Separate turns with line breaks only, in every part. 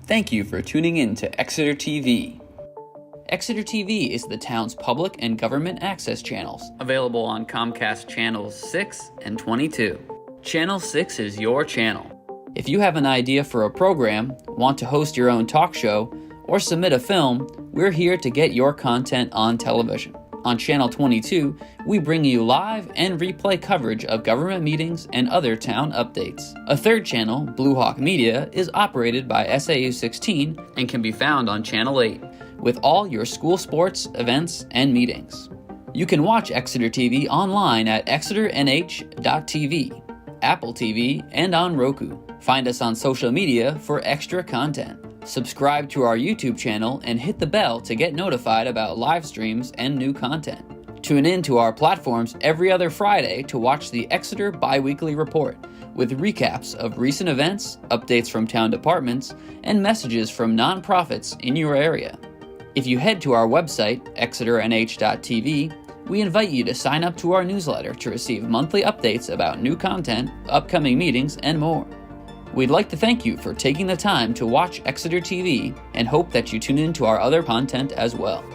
Thank you for tuning in to Exeter TV. Exeter TV is the town's public and government access channels, available on Comcast Channels 6 and 22. Channel 6 is your channel. If you have an idea for a program, want to host your own talk show, or submit a film, we're here to get your content on television. On Channel 22, we bring you live and replay coverage of government meetings and other town updates. A third channel, Blue Hawk Media, is operated by SAU 16 and can be found on Channel 8, with all your school sports, events, and meetings. You can watch Exeter TV online at exeternh.tv, Apple TV, and on Roku. Find us on social media for extra content. Subscribe to our YouTube channel and hit the bell to get notified about live streams and new content. Tune in to our platforms every other Friday to watch the Exeter Biweekly Report, with recaps of recent events, updates from town departments, and messages from nonprofits in your area. If you head to our website, exeternh.tv, we invite you to sign up to our newsletter to receive monthly updates about new content, upcoming meetings, and more. We'd like to thank you for taking the time to watch Exeter TV and hope that you tune in to our other content as well.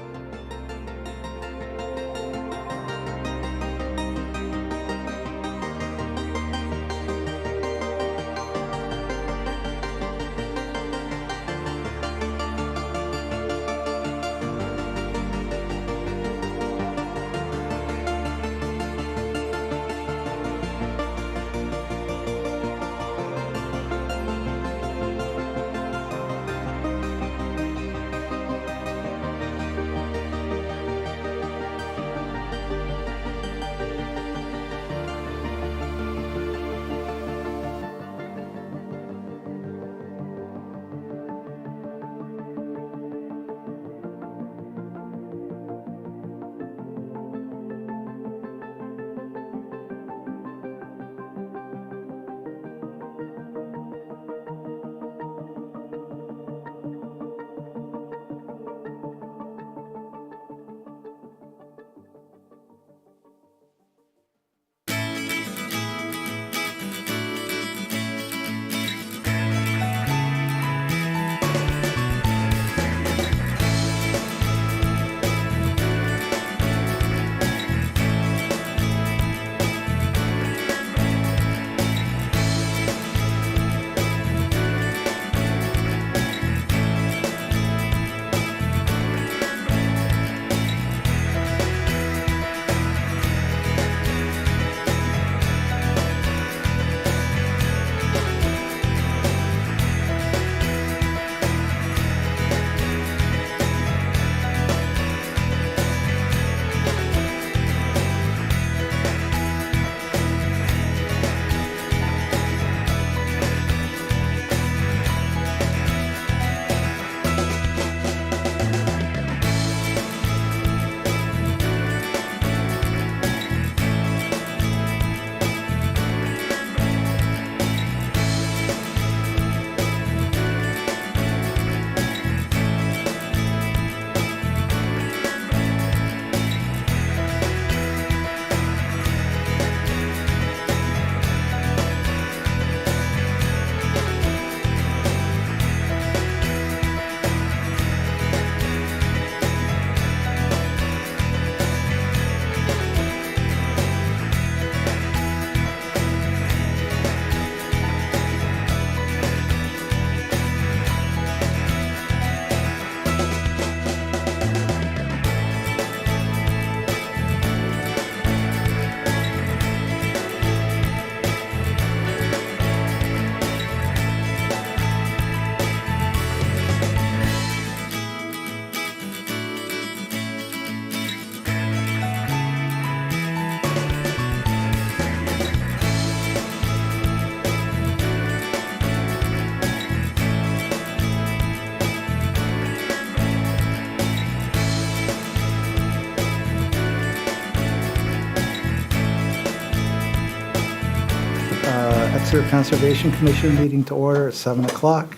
Exeter Conservation Commission meeting to order at 7 o'clock.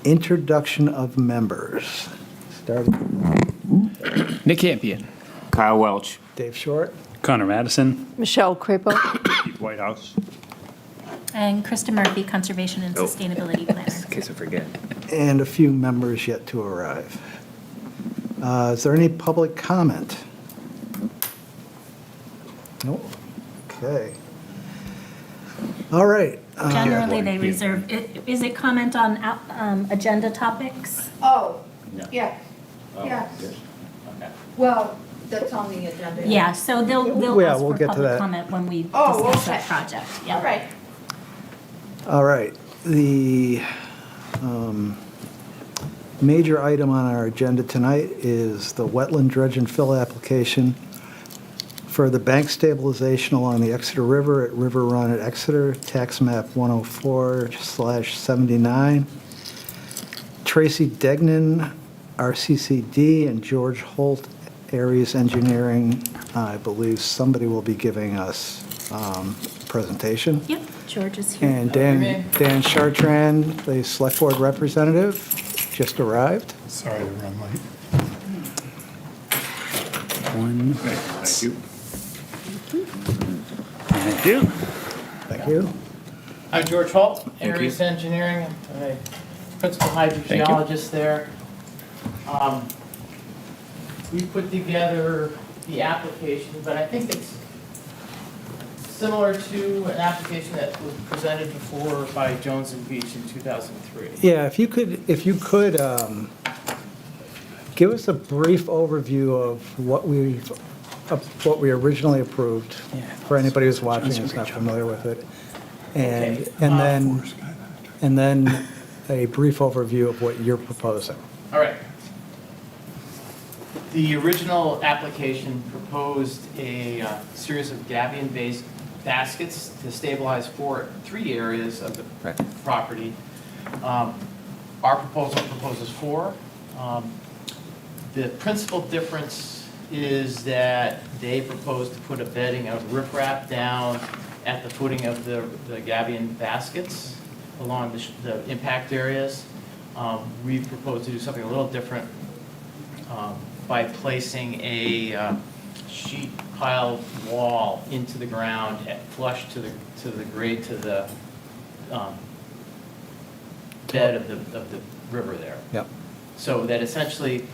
Introduction of members. Starting
Nick Campion.
Kyle Welch.
Dave Short.
Connor Madison.
Michelle Crapo.
Keith Whitehouse. And Krista Murphy, Conservation and Sustainability Planner.
In case I forget.
And a few members yet to arrive. Is there any public comment? Nope. Okay. All right.
Generally, they reserve, is it comment on agenda topics?
Oh,
No.
yeah, yeah.
Okay.
Well, that's on the agenda.
Yeah, so they'll
Yeah,
ask
we'll
for
get to
public
that.
comment when we
Oh,
discuss that
okay.
project. Yeah.
All right.
All right. The major item on our agenda tonight is the wetland dredge and fill application for the bank stabilization along the Exeter River at River Run at Exeter, tax map 104/79. Tracy Degnan, RCCD, and George Holt, Aries Engineering. I believe somebody will be giving us presentation.
Yep, George is here.
And Dan Chartrand, the select board representative, just arrived.
Sorry to run late.
One.
Thank you.
Thank you.
Thank you.
I'm George Holt,
Thank
Aries
you.
Engineering. I'm a principal hydrogeologist there. We put together the application, but I think it's similar to an application that was presented before by Jones and Beach in 2003.
Yeah, if you could give us a brief overview of what we originally approved, for anybody who's watching who's not familiar with it. And,
Okay.
and then a brief overview of what you're proposing.
All right. The original application proposed a series of gabion-based baskets to stabilize three areas of the property. Our proposal proposes four. The principal difference is that they propose to put a bedding of riprap down at the footing of the gabion baskets along the impact areas. We propose to do something a little different by placing a sheet pile wall into the ground flush to the grade to the bed of the river there.
Yep.
So that essentially,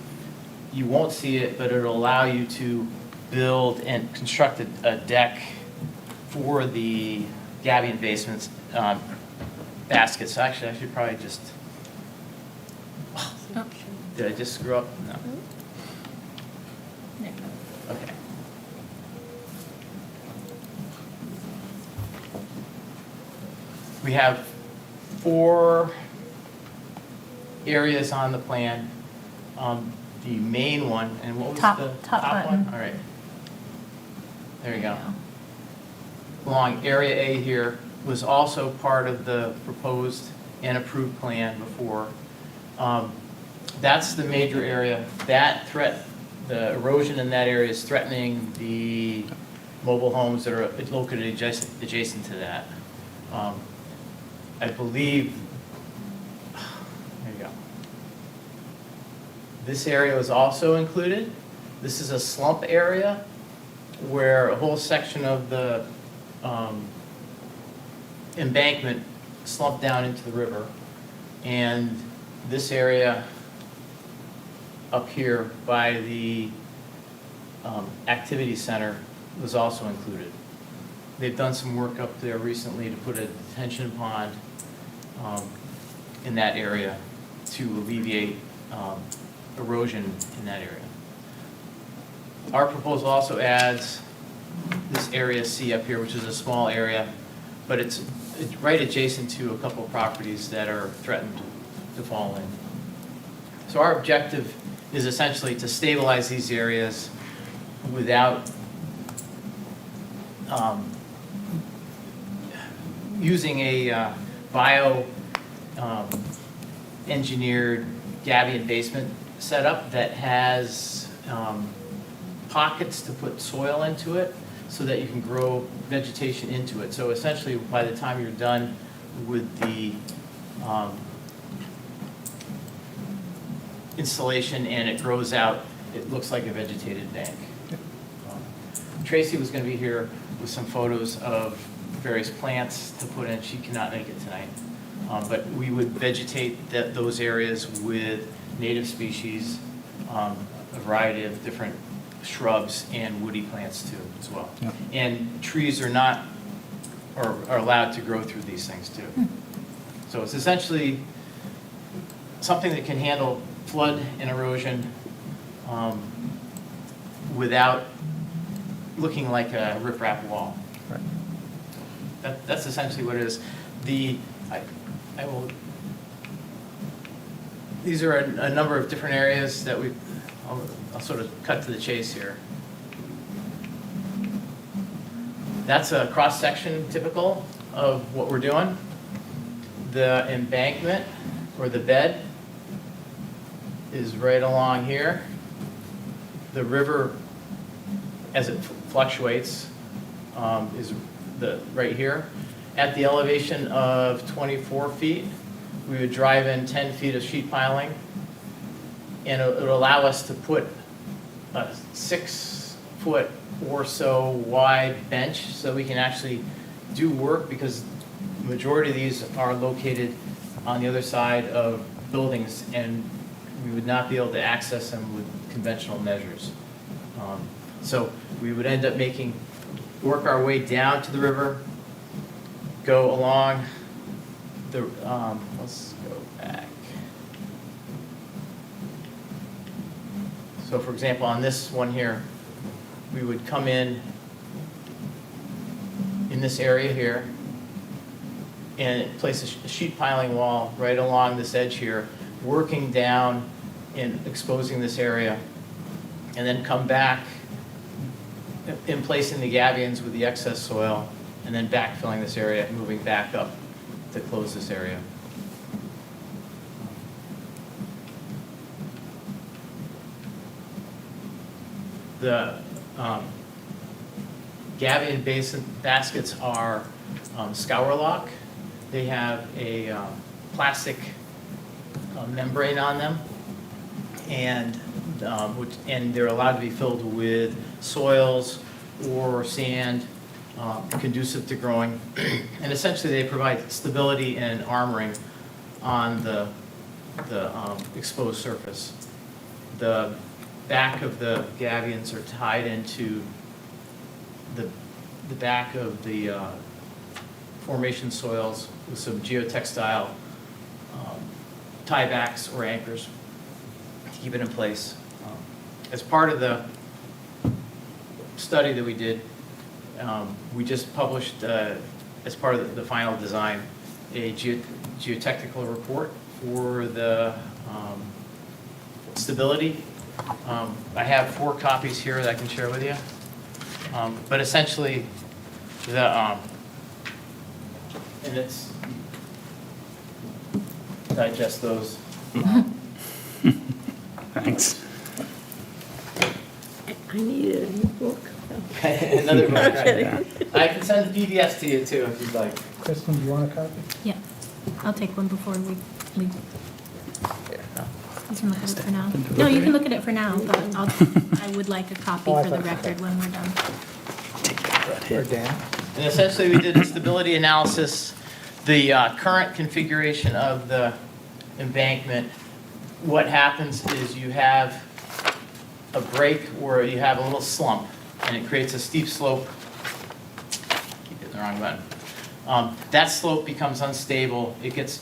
you won't see it, but it'll allow you to build and construct a deck for the gabion basements baskets. Actually, I should probably just, did I just screw up? No. Okay. We have four areas on the plan. The main one, and what was
Top-
the
top
top one?
button.
All right. There you go. Along Area A here was also part of the proposed and approved plan before. That's the major area. The erosion in that area is threatening the mobile homes that are located adjacent to that. I believe, there you go. This area was also included. This is a slump area where a whole section of the embankment slumped down into the river. And this area up here by the activity center was also included. They've done some work up there recently to put a detention pond in that area to alleviate erosion in that area. Our proposal also adds this area C up here, which is a small area, but it's right adjacent to a couple of properties that are threatened to fall in. So our objective is essentially to stabilize these areas without using a engineered gabion basement setup that has pockets to put soil into it so that you can grow vegetation into it. So essentially, by the time you're done with the installation and it grows out, it looks like a vegetated bank. Tracy was going to be here with some photos of various plants to put in. She cannot make it tonight. But we would vegetate those areas with native species, a variety of different shrubs and woody plants too as well.
Yeah.
And trees are not, or are allowed to grow through these things too. So it's essentially something that can handle flood and erosion without looking like a riprap wall.
Right.
That's essentially what it is. I will, these are a number of different areas that I'll sort of cut to the chase here. That's a cross-section typical of what we're doing. The embankment, or the bed, is right along here. The river, as it fluctuates, is right here. At the elevation of 24 feet, we would drive in 10 feet of sheet piling, and it would allow us to put a 6 foot or so wide bench so we can actually do work, because the majority of these are located on the other side of buildings, and we would not be able to access them with conventional measures. So we would end up work our way down to the river, go along the, let's go back. So for example, on this one here, we would come in this area here and place a sheet piling wall right along this edge here, working down and exposing this area, and then come back in placing the gabions with the excess soil, and then backfilling this area, moving back up to close this area. The gabion baskets are scour lock. They have a plastic membrane on them, and they're allowed to be filled with soils or sand conducive to growing. And essentially they provide stability and armoring on the exposed surface. The back of the gabions are tied into the back of the formation soils with some geotextile tiebacks or anchors to keep it in place. As part of the study that we did, we just published, as part of the final design, a geotechnical report for the stability. I have 4 copies here that I can share with you. But essentially, and it's, digest those.
Thanks.
I need a new book.
Another book. Right? I can send the PDFs to you too if you'd like.
Kristen, do you want a copy?
Yeah, I'll take one before we leave. You can look at it for now. No, you can look at it for now, but I would like a copy
Oh, I
for the
thought-
record when we're done.
Or Dan?
And essentially, we did a stability analysis. The current configuration of the embankment, what happens is you have a break where you have a little slump, and it creates a steep slope. Keep hitting the wrong button. That slope becomes unstable. It gets,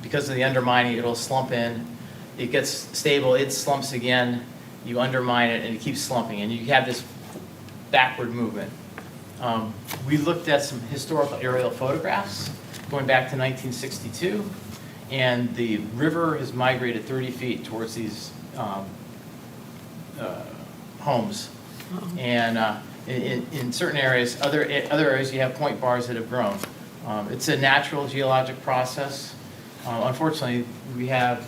because of the undermining, it'll slump in. It gets stable, it slumps again, you undermine it, and it keeps slumping, and you have this backward movement. We looked at some historical aerial photographs going back to 1962, and the river has migrated 30 feet towards these homes. And in certain areas, other areas, you have point bars that have grown. It's a natural geologic process. Unfortunately, we have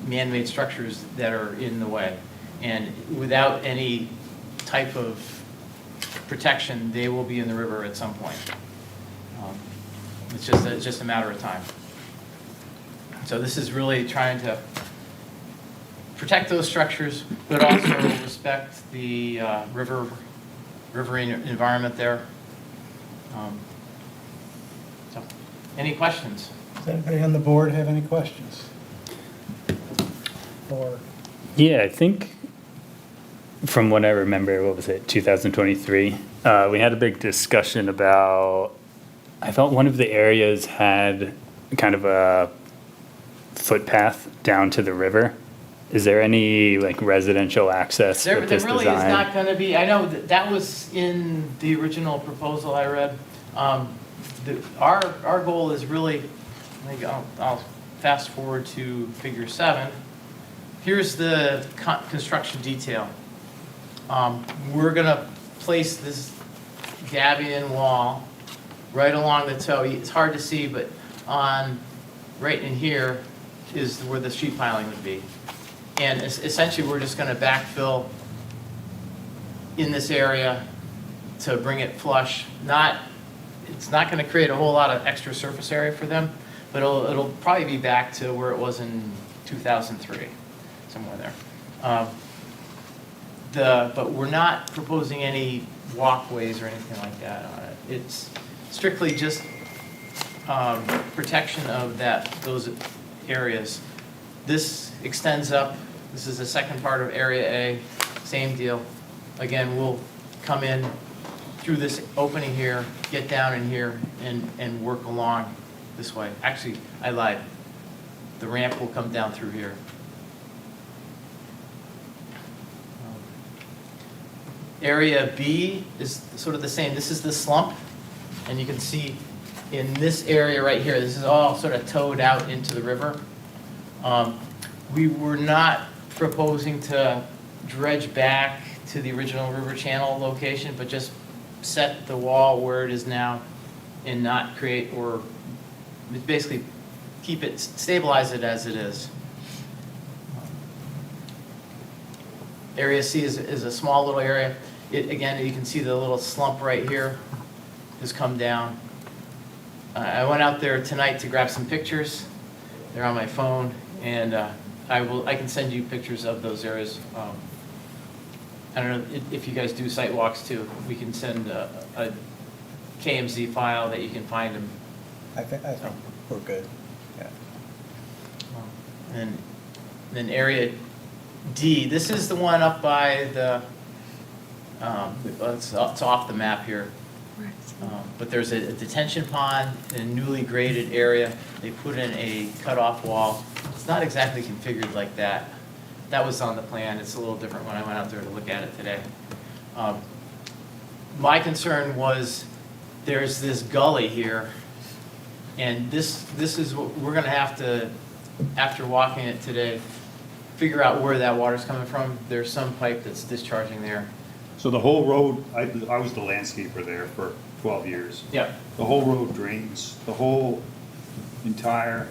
man-made structures that are in the way, and without any type of protection, they will be in the river at some point. It's just a matter of time. So this is really trying to protect those structures, but also respect the riverine environment there. Any questions?
Does anybody on the board have any questions? Or,
Yeah, I think from what I remember, what was it, 2023? We had a big discussion about, I thought one of the areas had kind of a footpath down to the river. Is there any like residential access
There
with this
really is not
design?
going to be, I know that was in the original proposal I read. Our goal is really, I'll fast forward to figure 7. Here's the construction detail. We're going to place this gabion wall right along the toe. It's hard to see, but right in here is where the sheet piling would be. And essentially, we're just going to backfill in this area to bring it flush. It's not going to create a whole lot of extra surface area for them, but it'll probably be back to where it was in 2003, somewhere there. But we're not proposing any walkways or anything like that on it. It's strictly just protection of those areas. This extends up. This is the second part of Area A. Same deal. Again, we'll come in through this opening here, get down in here, and work along this way. Actually, I lied. The ramp will come down through here. Area B is sort of the same. This is the slump, and you can see in this area right here, this is all sort of towed out into the river. We were not proposing to dredge back to the original river channel location, but just set the wall where it is now and not create, or basically keep it, stabilize it as it is. Area C is a small little area. Again, you can see the little slump right here has come down. I went out there tonight to grab some pictures. They're on my phone, and I can send you pictures of those areas. I don't know if you guys do site walks too. We can send a KMZ file that you can find them.
I think we're good. Yeah.
And then area D, this is the one up by the, it's off the map here. But there's a detention pond in a newly graded area. They put in a cutoff wall. It's not exactly configured like that. That was on the plan. It's a little different when I went out there to look at it today. My concern was there's this gully here, and this is what we're going to have to, after walking it today, figure out where that water's coming from. There's some pipe that's discharging there.
So the whole road, I was the landscaper there for 12 years.
Yeah.
The whole road drains, the whole entire,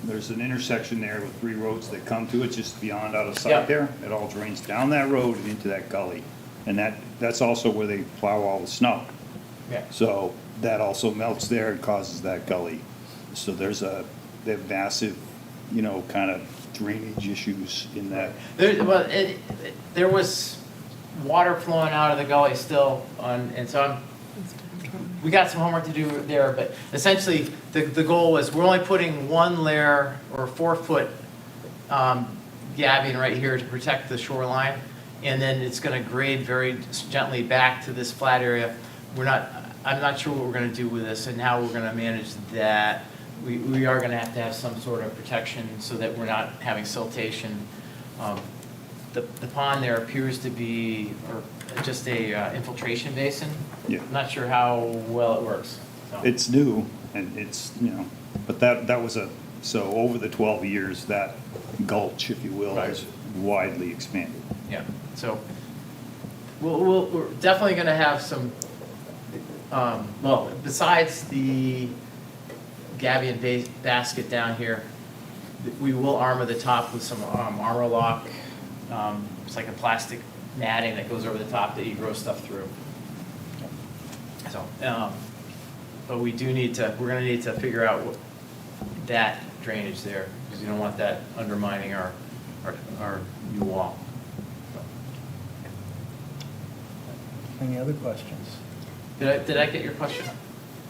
there's an intersection there with 3 roads that come to it just beyond out of
Yeah.
sight there. It all drains down that road and into that gully. And that's also where they plow all the snow.
Yeah.
So that also melts there and causes that gully. So they have massive, kind of drainage issues in that.
There was water flowing out of the gully still, and so we got some homework to do there, but essentially the goal was we're only putting 1 layer or 4-foot gabion right here to protect the shoreline, and then it's going to grade very gently back to this flat area. I'm not sure what we're going to do with this and how we're going to manage that. We are going to have some sort of protection so that we're not having siltation. The pond there appears to be just a infiltration basin.
Yeah.
I'm not sure how well it works. So.
It's new, and it's, but that was so over the 12 years, that gulch, if you will,
Right.
has widely expanded.
Yeah, so we're definitely going to have some, besides the gabion basket down here, we will armor the top with some armor lock. It's like a plastic matting that goes over the top that you grow stuff through. So, but we're going to need to figure out that drainage there, because you don't want that undermining our new wall.
Any other questions?
Did I get your question?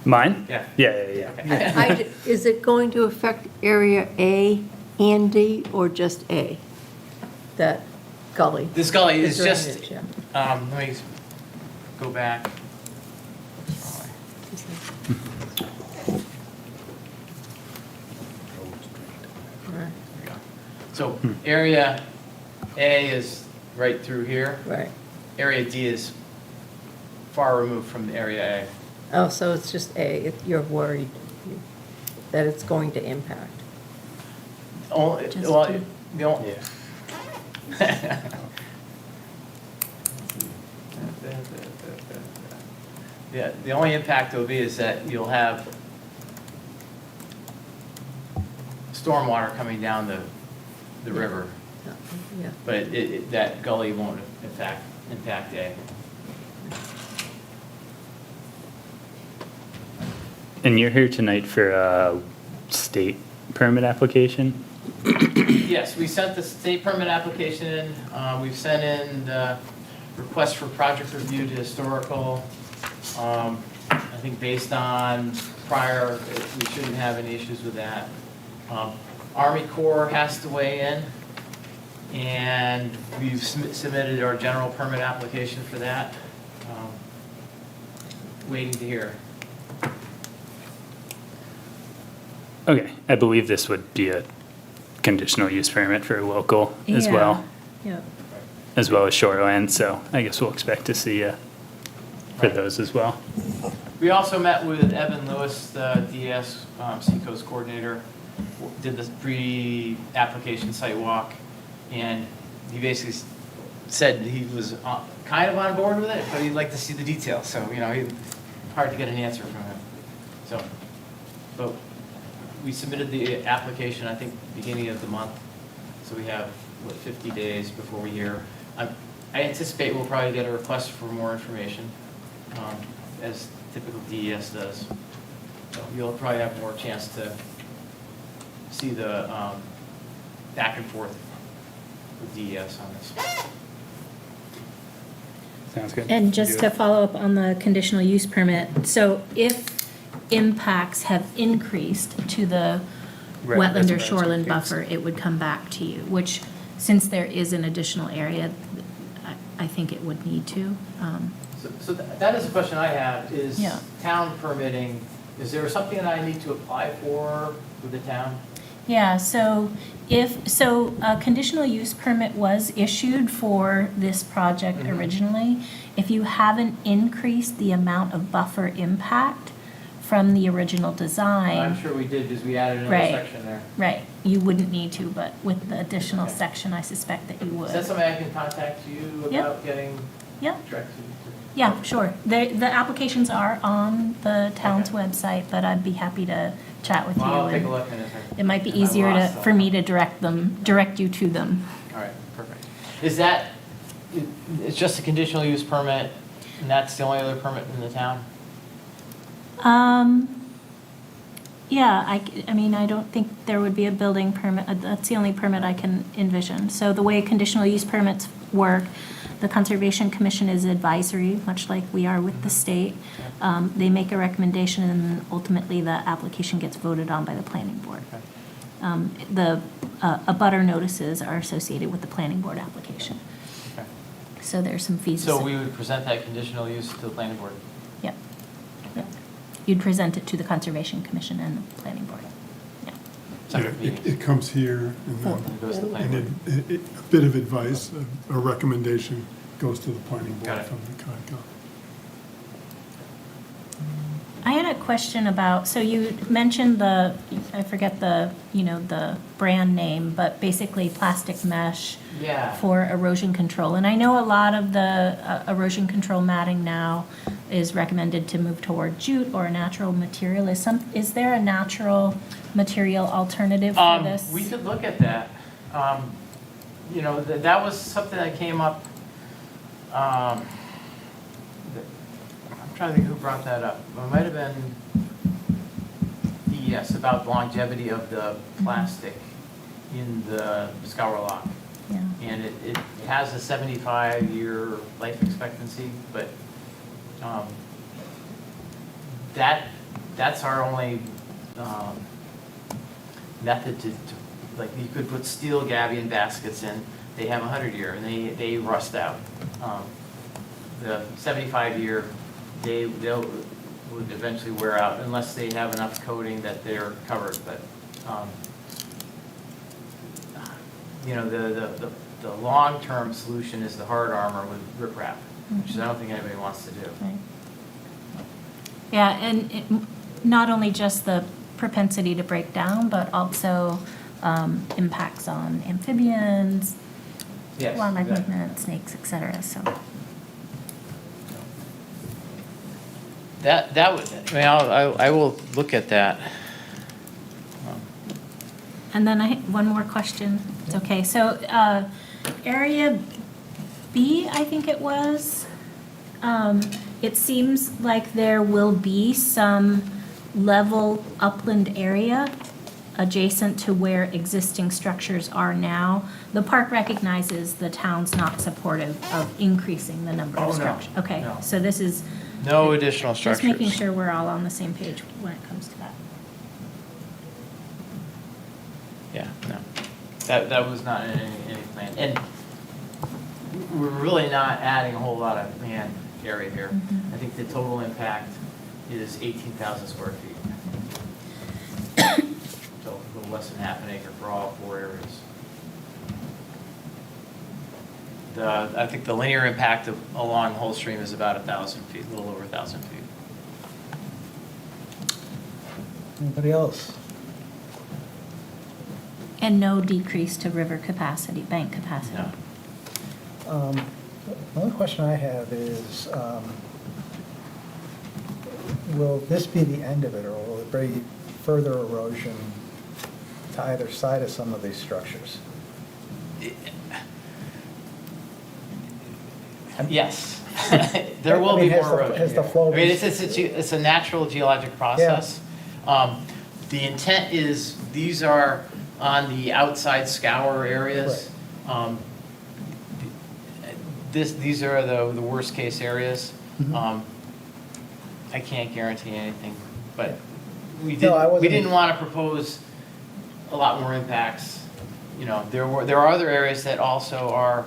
Mine?
Yeah.
Yeah.
Okay.
Is it going to affect area A and D, or just A? That gully?
This gully
The
is just,
drainage, yeah.
let me go back.
Right,
There we go. So area A is right through here.
right.
Area D is far removed from the area A.
Oh, so it's just A, you're worried that it's going to impact.
Only,
Just
well,
to-
the only. Yeah, the only impact will be is that you'll have stormwater coming down the river,
Yeah.
but that gully won't impact A.
And you're here tonight for a state permit application?
Yes, we sent the state permit application in. We've sent in the request for project review to historical. I think based on prior, we shouldn't have any issues with that. Army Corps has to weigh in, and we've submitted our general permit application for that. Waiting to hear.
Okay, I believe this would be a conditional use permit for local as well,
Yeah.
as well as shoreline, so I guess we'll expect to see you for
Right.
those as well.
We also met with Evan Lewis, the DS Seacoast Coordinator, did the pre-application site walk, and he basically said he was kind of on board with it, but he'd like to see the details, so, hard to get an answer from him. So, but we submitted the application, I think, beginning of the month, so we have, 50 days before we hear. I anticipate we'll probably get a request for more information, as typical DES does. So you'll probably have more chance to see the back and forth with DES on this.
Sounds good.
And just to follow up on the conditional use permit, so if impacts have increased to the
Right, that's
wetland
what I
or
was
shoreline
confused.
buffer, it would come back to you, which, since there is an additional area, I think it would need to.
So that is a question I have, is
Yeah.
town permitting, is there something that I need to apply for with the town?
Yeah, so a conditional use permit was issued for this project
Mhm.
originally. If you haven't increased the amount of buffer impact from the original design.
I'm sure we did, because we added another
Right.
section there.
Right, you wouldn't need to, but with the additional
Okay.
section, I suspect that you
Is that
would.
something I can contact you
Yep.
about getting
Yep,
directed?
yeah, sure. The applications are on the town's
Okay.
website, but I'd be happy to chat with you.
Well, I'll take a
and
look and
It might be
and I
easier
lost
for me to direct you to them.
All right, perfect. Is that, it's just a conditional use permit, and that's the only other permit in the town?
Yeah, I mean, I don't think there would be a building permit, that's the only permit I can envision. So the way conditional use permits work, the Conservation Commission is advisory, much like we are with the state. They make a recommendation, and then ultimately the application gets voted on by the planning board.
Okay.
The abutter notices are associated with the planning board application.
Okay.
So there's some fees.
So we would present that conditional use to the planning board?
Yep. Yep. You'd present it to the Conservation Commission and the planning board. Yeah.
Separate
Yeah,
meetings.
it comes here, and
And
then,
it goes to the planning
and
board?
a bit of advice, a recommendation goes to the planning
Got
board
it.
from the Concom.
I had a question about, so you mentioned I forget the brand name, but basically plastic mesh
Yeah.
for erosion control. And I know a lot of the erosion control matting now is recommended to move toward jute or a natural material. Is there a natural material alternative for this?
We could look at that. That was something that came up. I'm trying to think who brought that up. It might have been DES, about longevity of the plastic in the scour lock.
Yeah.
And it has a 75-year life expectancy, but that that's our only method to, like, you could put steel gabion baskets in, they have 100-year, and they rust out. The 75-year, they'll would eventually wear out unless they have enough coating that they're covered, but, you know, the long-term solution is the hard armor with riprap, which I don't think anybody wants to do.
Right. Yeah, and not only just the propensity to break down, but also impacts on amphibians,
Yes,
wildlife
exactly.
movement, snakes, et cetera, so.
That would, I mean, I will look at that.
And then one more question, it's okay. So, area B, I think it was, it seems like there will be some level upland area adjacent to where existing structures are now. The park recognizes the town's not supportive of increasing the number
Oh,
of
no,
structures. Okay,
no.
so this is
No additional
just
structures.
making sure we're all on the same page when it comes to that.
Yeah, no. That was not in any plan. And we're really not adding a whole lot of land area here. I think the total impact is 18,000 square feet. So a little less than half an acre for all 4 areas. I think the linear impact along the whole stream is about 1,000 feet, a little over 1,000 feet.
Anybody else?
And no decrease to river capacity, bank capacity.
No.
The only question I have is, will this be the end of it, or will it bring further erosion to either side of some of these structures?
Yes, there will be
has
more
the-
erosion.
has the
here.
flow
I mean,
been-
it's a natural geologic process. The intent is, these are on the outside scour areas. These are the worst case areas.
Mhm.
I can't guarantee anything, but we
No, I wasn't-
didn't want to propose a lot more impacts. You know, there are other areas that also are,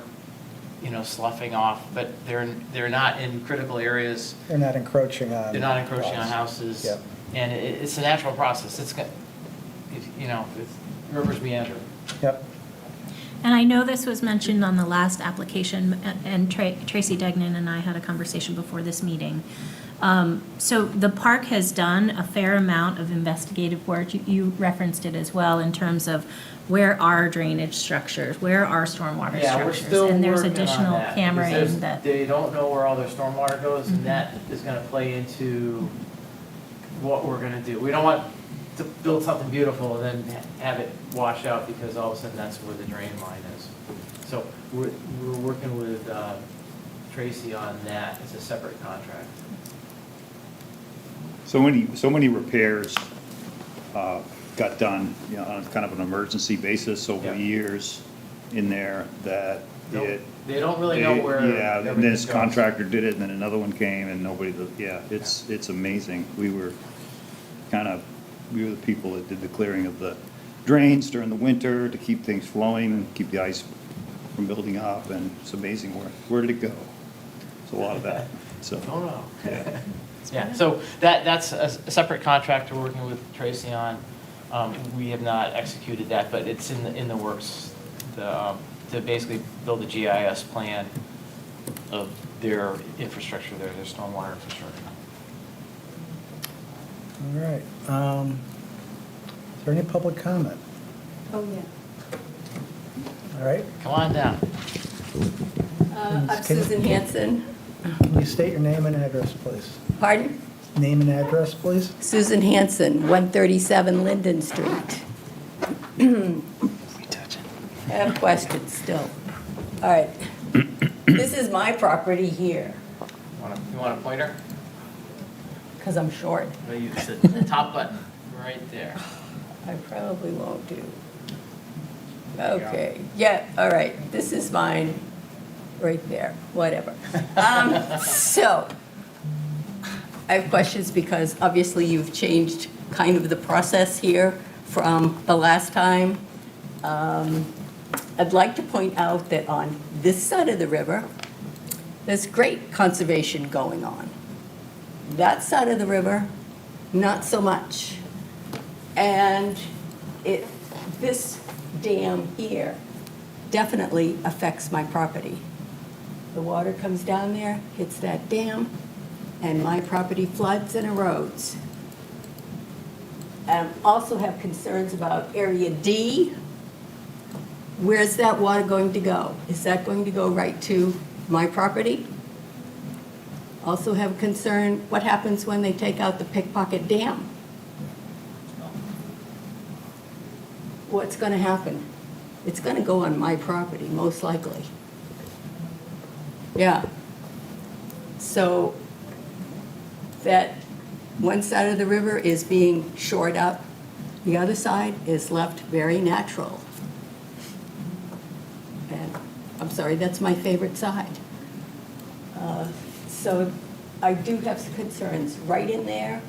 you know, sloughing off, but they're not in critical areas.
They're not encroaching on.
They're not encroaching on
lots.
houses.
Yep.
And it's a natural process. You know, rivers meander.
Yep.
And I know this was mentioned on the last application, and Tracy Degnan and I had a conversation before this meeting. So the park has done a fair amount of investigative work. You referenced it as well in terms of where are drainage structures, where are stormwater
Yeah, we're
structures?
still
And there's
working on
additional
that, because
cammering that,
they don't know where all their stormwater goes, and that is gonna play into what we're gonna do. We don't want to build something beautiful and then have it wash out, because all of a sudden that's where the drain line is. So we're working with Tracy on that. It's a separate contract.
So many repairs got done, you know, on kind of an emergency basis over the
Yeah.
years in there that it.
They don't really know where.
Yeah, and then
everything
this
goes.
contractor did it, and then another one came, and it's amazing. We were the people that did the clearing of the drains during the winter to keep things flowing, keep the ice from building up, and it's amazing where did it go? It's a lot of that, so.
Oh, no.
Yeah.
Yeah, so that's a separate contract we're working with Tracy on. We have not executed that, but it's in the works, to basically build a GIS plan of their infrastructure there, their stormwater infrastructure.
All right. Is there any public comment?
Oh, yeah.
All right.
Come on down.
I'm Susan Hanson.
Will you state your name and address, please?
Pardon?
Name and address, please.
Susan Hanson, 137 Linden Street. I have questions still. All right. This is my property here,
You want a pointer?
because I'm short.
Well, it's the top button, right there.
I probably won't do. Okay, yeah, all right, this is mine, right there, whatever. So, I have questions because obviously you've changed kind of the process here from the last time. I'd like to point out that on this side of the river, there's great conservation going on. That side of the river, not so much. And this dam here definitely affects my property. The water comes down there, hits that dam, and my property floods and erodes. Also have concerns about Area D. Where's that water going to go? Is that going to go right to my property? Also have concern, what happens when they take out the Pickpocket Dam? What's going to happen? It's going to go on my property, most likely. Yeah. So that one side of the river is being shored up, the other side is left very natural. And I'm sorry, that's my favorite side. So I do have some concerns right in there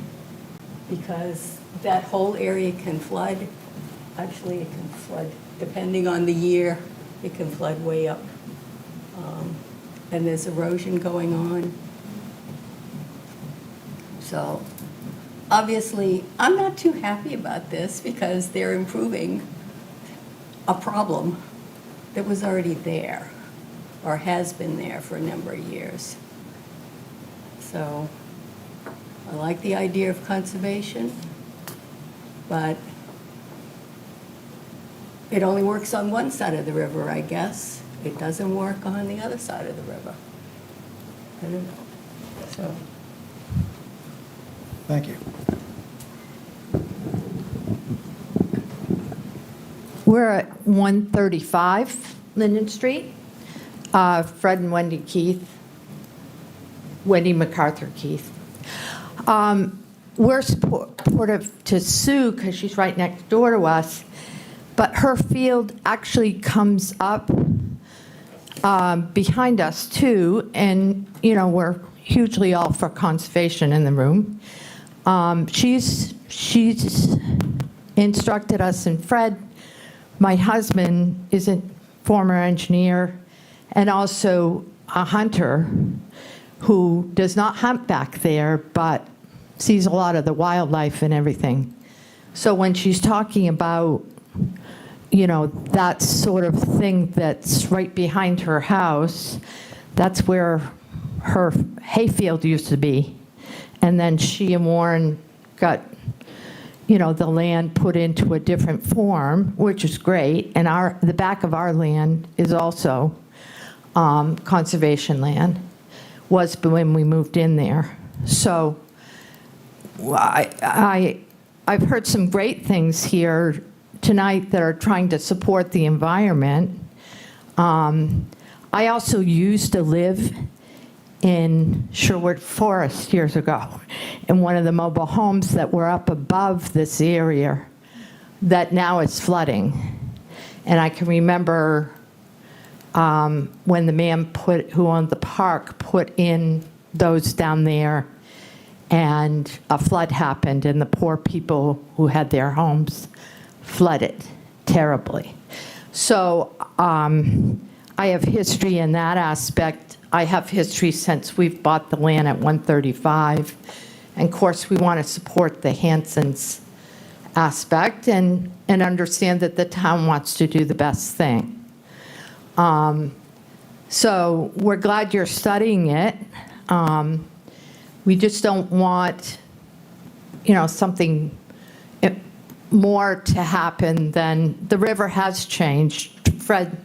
because that whole area can flood. Actually, it can flood, depending on the year, it can flood way up. And there's erosion going on. So obviously, I'm not too happy about this because they're improving a problem that was already there or has been there for a number of years. So I like the idea of conservation, but it only works on one side of the river, I guess. It doesn't work on the other side of the river. I don't know. So.
Thank you.
We're at 135 Linden Street. Fred and Wendy Keith. Wendy MacArthur Keith. We're supportive to Sue because she's right next door to us, but her field actually comes up behind us too, and we're hugely all for conservation in the room. She's instructed us, and Fred, my husband, is a former engineer and also a hunter who does not hunt back there, but sees a lot of the wildlife and everything. So when she's talking about, that sort of thing that's right behind her house, that's where her hayfield used to be. And then she and Warren got, the land put into a different form, which is great. And the back of our land is also conservation land, was when we moved in there. So I've heard some great things here tonight that are trying to support the environment. I also used to live in Sherwood Forest years ago in one of the mobile homes that were up above this area that now is flooding. And I can remember when the man who owned the park put in those down there, and a flood happened, and the poor people who had their homes flooded terribly. So I have history in that aspect. I have history since we've bought the land at 135. And of course, we want to support the Hansons aspect and understand that the town wants to do the best thing. So we're glad you're studying it. We just don't want, something more to happen than the river has changed. Fred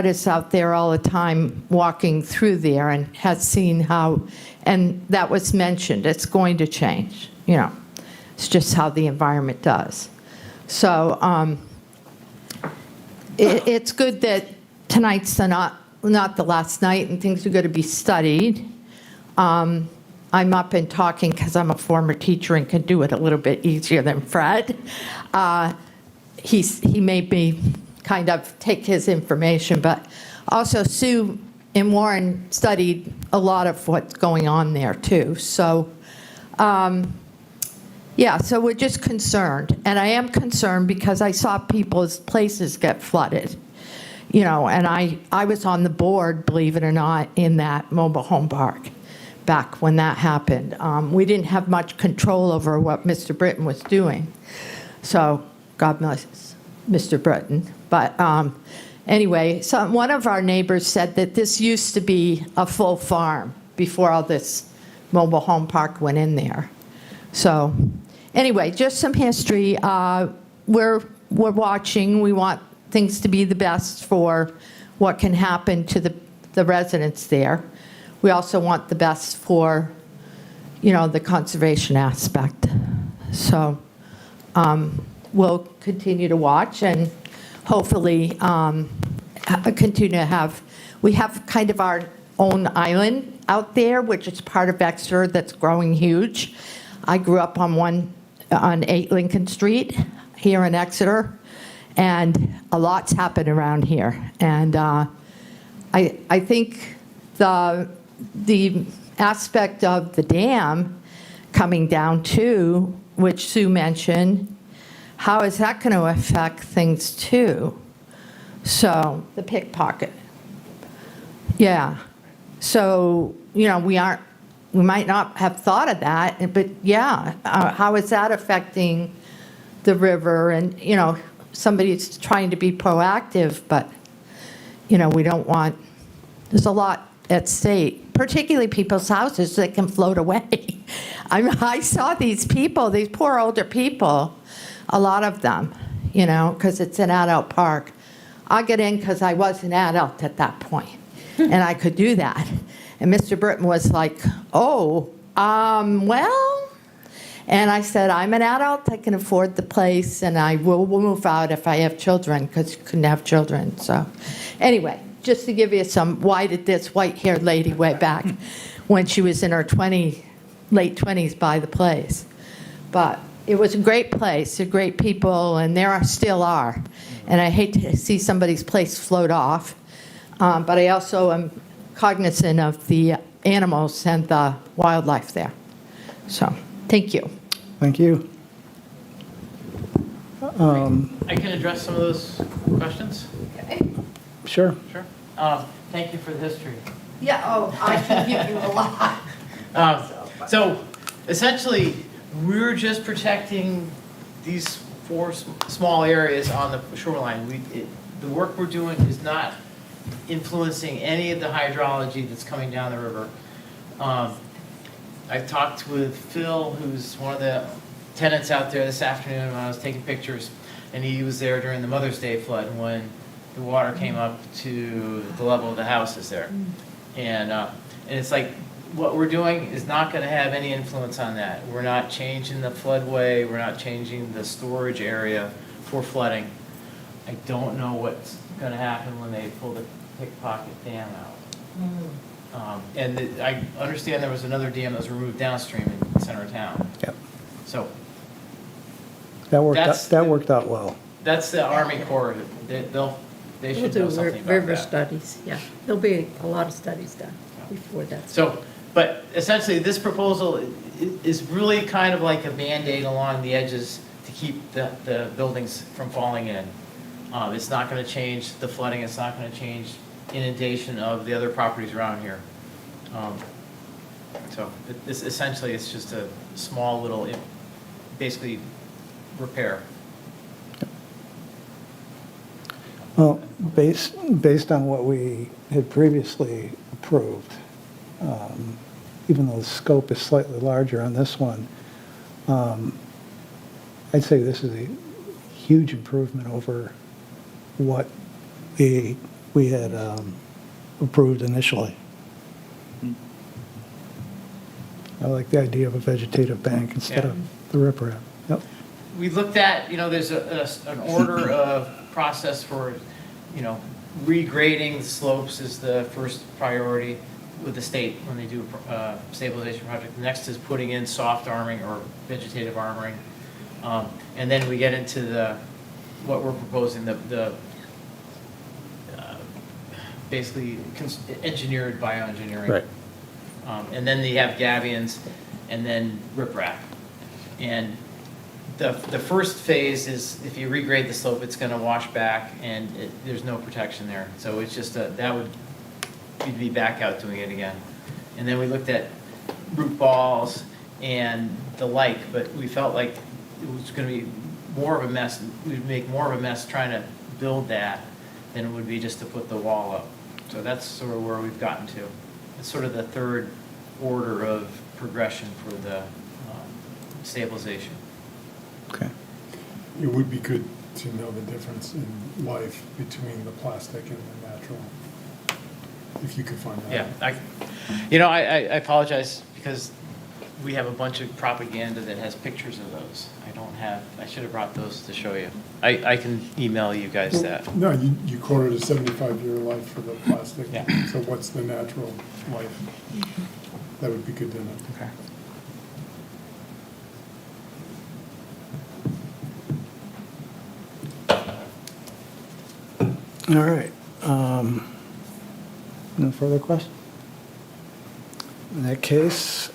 is out there all the time walking through there and has seen how, and that was mentioned, it's going to change. It's just how the environment does. So it's good that tonight's not the last night and things are going to be studied. I'm up and talking because I'm a former teacher and can do it a little bit easier than Fred. He made me kind of take his information, but also Sue and Warren studied a lot of what's going on there too. So Yeah, so we're just concerned, and I am concerned because I saw people's places get flooded, and I was on the board, believe it or not, in that mobile home park back when that happened. We didn't have much control over what Mr. Britton was doing, so God bless Mr. Britton. But anyway, one of our neighbors said that this used to be a full farm before all this mobile home park went in there. So anyway, just some history. We're watching. We want things to be the best for what can happen to the residents there. We also want the best for, the conservation aspect. So we'll continue to watch and hopefully continue to have, we have kind of our own island out there, which is part of Exeter that's growing huge. I grew up on 8 Lincoln Street here in Exeter, and a lot's happened around here. And I think the aspect of the dam coming down too, which Sue mentioned, how is that going to affect things too? So the pickpocket. Yeah. So, we might not have thought of that, but yeah, how is that affecting the river? And, somebody's trying to be proactive, but, we don't want, there's a lot at stake, particularly people's houses that can float away. I saw these people, these poor older people, a lot of them, because it's an adult park. I get in because I was an adult at that point, and I could do that. And Mr. Britton was like, well, and I said, I'm an adult, I can afford the place, and I will move out if I have children, because you couldn't have children. So anyway, just to give you why did this white-haired lady way back when she was in her late 20s buy the place. But it was a great place, a great people, and still are. And I hate to see somebody's place float off, but I also am cognizant of the animals and the wildlife there. So, thank you.
Thank you.
I can address some of those questions?
Sure.
Sure. Thank you for the history.
Yeah, I can give you a lot.
So essentially, we're just protecting these 4 small areas on the shoreline. The work we're doing is not influencing any of the hydrology that's coming down the river. I talked with Phil, who's one of the tenants out there this afternoon when I was taking pictures, and he was there during the Mother's Day flood when the water came up to the level of the houses there. And it's like, what we're doing is not going to have any influence on that. We're not changing the floodway, we're not changing the storage area for flooding. I don't know what's going to happen when they pull the Pickpocket Dam out. I understand there was another dam that was removed downstream in the center of town.
Yep.
So
That worked out well.
that's the Army Corps. They
We'll
should
do
know something about
river
that.
studies, yeah. There'll be a lot of studies done before that.
So, but essentially, this proposal is really kind of like a Band-Aid along the edges to keep the buildings from falling in. It's not going to change the flooding, it's not going to change inundation of the other properties around here. So essentially, it's just a small little, basically, repair.
Well, based on what we had previously approved, even though the scope is slightly larger on this one, I'd say this is a huge improvement over what we had approved initially. I like the idea of a vegetative bank instead of the riprap. Yep.
We looked at, there's an order of process for, regrading the slopes is the first priority with the state when they do a stabilization project. The next is putting in soft arming or vegetative armoring. And then we get into what we're proposing, the basically engineered bioengineering.
Right.
And then you have gabions, and then riprap. And the first phase is, if you regrade the slope, it's gonna wash back, and there's no protection there. So it's just, you'd be back out doing it again. And then we looked at root balls and the like, but we felt like it was gonna be more of a mess, we'd make more of a mess trying to build that than it would be just to put the wall up. So that's sort of where we've gotten to. It's sort of the third order of progression for the stabilization.
Okay.
It would be good to know the difference in life between the plastic and the natural, if you could find that.
Yeah, I apologize because we have a bunch of propaganda that has pictures of those. I should have brought those to show you. I can email you guys that.
No, you quoted a 75-year life for the plastic.
Yeah.
So what's the natural life? That would be good to know.
Okay.
All right. No further questions? In that case,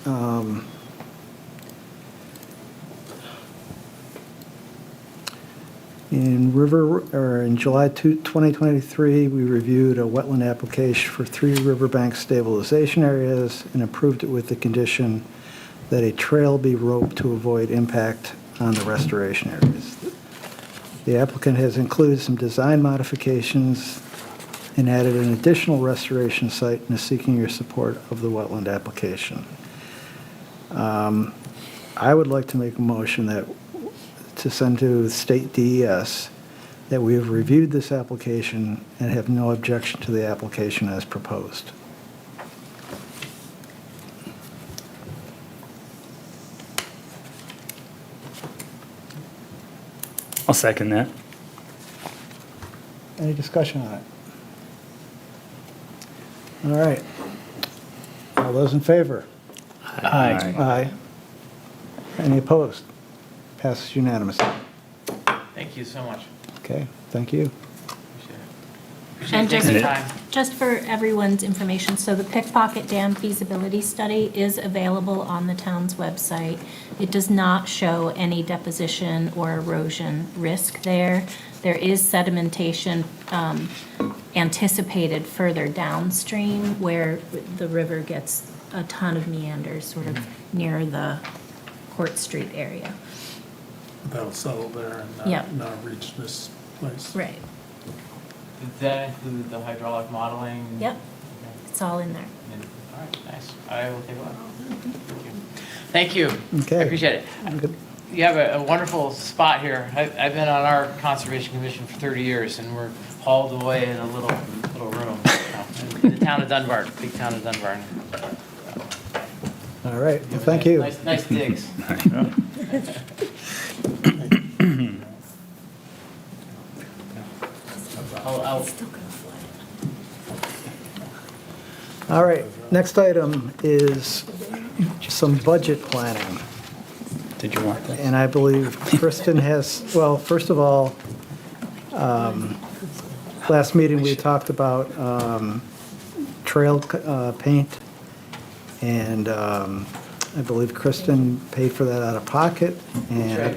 in July 2023, we reviewed a wetland application for 3 riverbank stabilization areas and approved it with the condition that a trail be roped to avoid impact on the restoration areas. The applicant has included some design modifications and added an additional restoration site and is seeking your support of the wetland application. I would like to make a motion to send to State DES that we have reviewed this application and have no objection to the application as proposed.
I'll second that.
Any discussion on it? All right. All those in favor?
Aye.
Aye. Any opposed? Passes unanimously.
Thank you so much.
Okay, thank you.
Appreciate
And
you taking the
just-
time.
Just for everyone's information, so the Pickpocket Dam feasibility study is available on the town's website. It does not show any deposition or erosion risk there. There is sedimentation anticipated further downstream where the river gets a ton of meanders, sort of near the Court Street area.
That'll settle there and
Yep.
not reach this place.
Right.
Did that include the hydraulic modeling?
Yep,
Okay.
it's all in there.
All right, nice. I will take a look. Thank you.
Okay.
I appreciate it.
Good.
You have a wonderful spot here. I've been on our Conservation Commission for 30 years, and we're hauled away in a little room. In the town of Dunbar, big town of Dunbar.
All right, well, thank you.
Nice digs. I'll
All right, next item is some budget planning.
Did you want that?
And I believe Kristen has, well, first of all, last meeting we talked about trail paint, and I believe Kristen paid for that out of pocket. And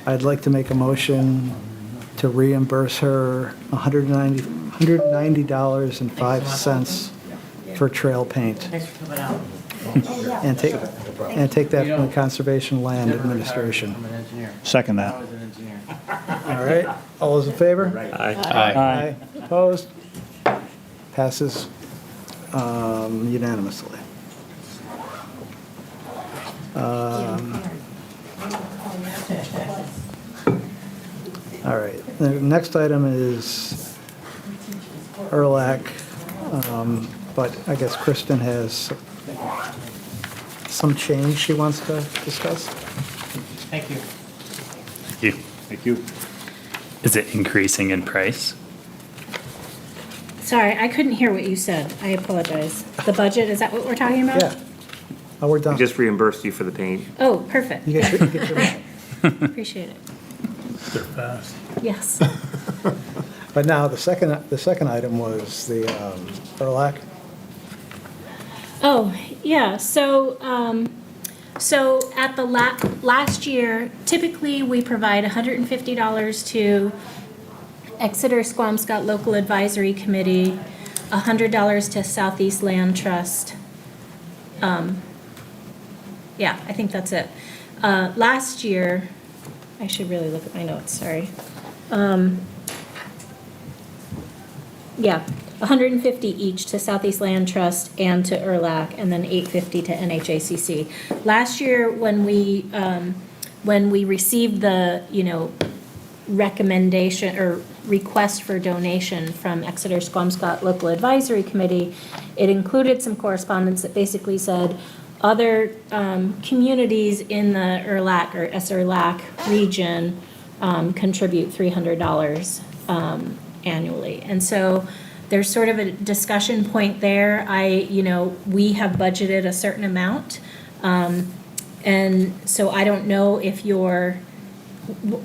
I'd like to make a motion to reimburse her $190.05 for trail paint.
Thanks for coming out.
And take that from the Conservation Land Administration.
I'm an engineer.
Second
I
that.
was an engineer.
All right, all those in favor?
Aye.
Opposed? Passes unanimously. All right, the next item is ERLAC, but I guess Kristen has some change she wants to discuss.
Thank you.
Thank you.
Thank you.
Is it increasing in price?
Sorry, I couldn't hear what you said. I apologize. The budget, is that what we're talking about?
Yeah. Oh, we're done.
We just reimbursed you for the paint.
Oh, perfect.
You get your,
Appreciate it.
They're fast.
Yes.
but now, the second item was the ERLAC.
Oh, yeah, so So at the last year, typically we provide $150 to Exeter Squamscott Local Advisory Committee, $100 to Southeast Land Trust. Yeah, I think that's it. Last year, I should really look at my notes, sorry. Yeah, 150 each to Southeast Land Trust and to ERLAC, and then 850 to NHACC. Last year, when we received the, recommendation or request for donation from Exeter Squamscott Local Advisory Committee, it included some correspondence that basically said other communities in the ERLAC or SERLAC region contribute $300 annually. And so there's sort of a discussion point there. We have budgeted a certain amount. And so I don't know if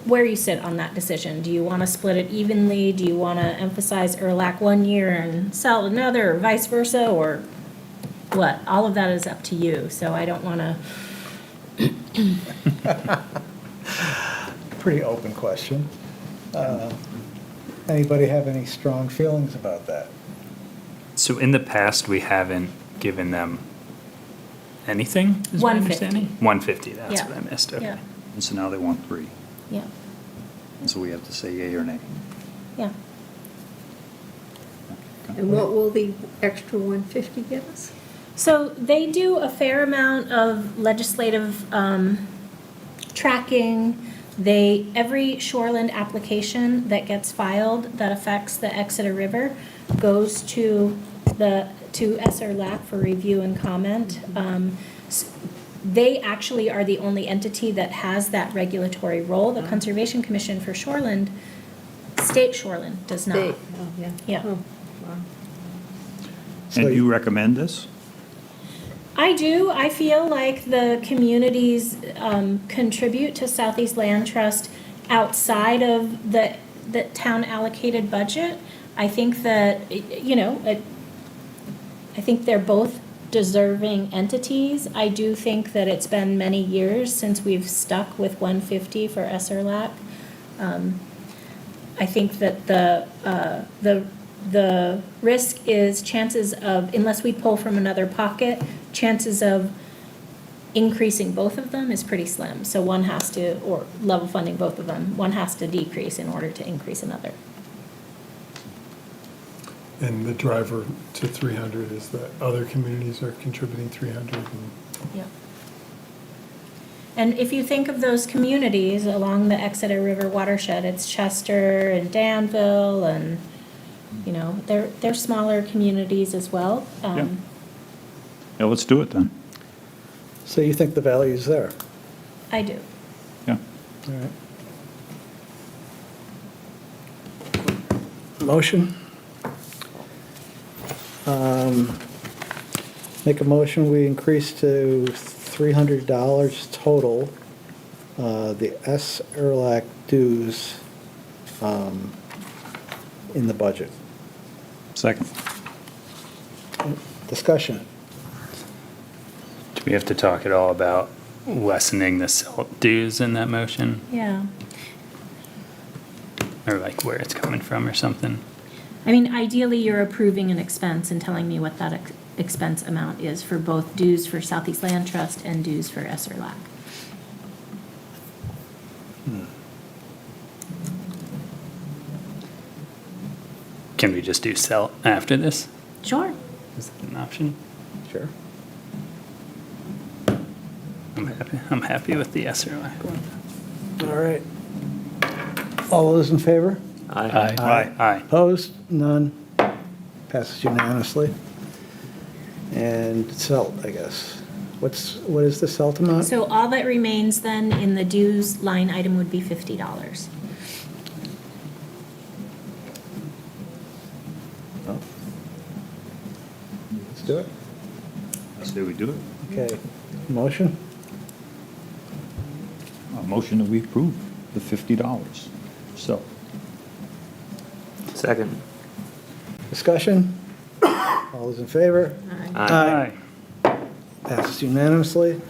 where you sit on that decision. Do you want to split it evenly? Do you want to emphasize ERLAC one year and sell another, or vice versa, or what? All of that is up to you, so I don't want to.
Pretty open question. Anybody have any strong feelings about that?
So in the past, we haven't given them anything, is my
150.
understanding? 150, that's
Yeah.
what I missed, okay.
Yeah,
And so now they want 3.
yeah,
And so we have to say yea or nay.
yeah.
And what will the extra 150 give us?
So they do a fair amount of legislative tracking. Every shoreland application that gets filed that affects the Exeter River goes to SRLAC for review and comment. They actually are the only entity that has that regulatory role. The Conservation Commission for shoreland, state shoreland, does not.
State, oh, yeah.
Yeah.
Oh, wow.
And you recommend this?
I do. I feel like the communities contribute to Southeast Land Trust outside of the town allocated budget. I think that, I think they're both deserving entities. I do think that it's been many years since we've stuck with 150 for SRLAC. I think that the risk is chances of, unless we pull from another pocket, chances of increasing both of them is pretty slim. So one has to, or level funding both of them, one has to decrease in order to increase another.
And the driver to 300 is that other communities are contributing 300.
Yep. And if you think of those communities along the Exeter River watershed, it's Chester and Danville and, they're smaller communities as well.
Yeah, let's do it then.
So you think the value's there?
I do.
Yeah.
All right. Motion? Make a motion, we increase to $300 total, the SRLAC dues in the budget.
Second.
Discussion.
Do we have to talk at all about lessening the SELT dues in that motion?
Yeah.
Or like where it's coming from or something?
I mean, ideally, you're approving an expense and telling me what that expense amount is for both dues for Southeast Land Trust and dues for SRLAC.
Can we just do SELT after this?
Sure.
Is that an option?
Sure.
I'm happy with the SRLAC one.
All right. All those in favor?
Aye. Aye.
Opposed? None. Passes unanimously. And SELT, I guess. What is the SELT amount?
So all that remains then in the dues line item would be $50.
Oh. Let's do it.
I say we do it.
Okay. Motion?
A motion that we approve the $50. So,
Second.
Discussion? All those in favor?
Aye.
Passes unanimously.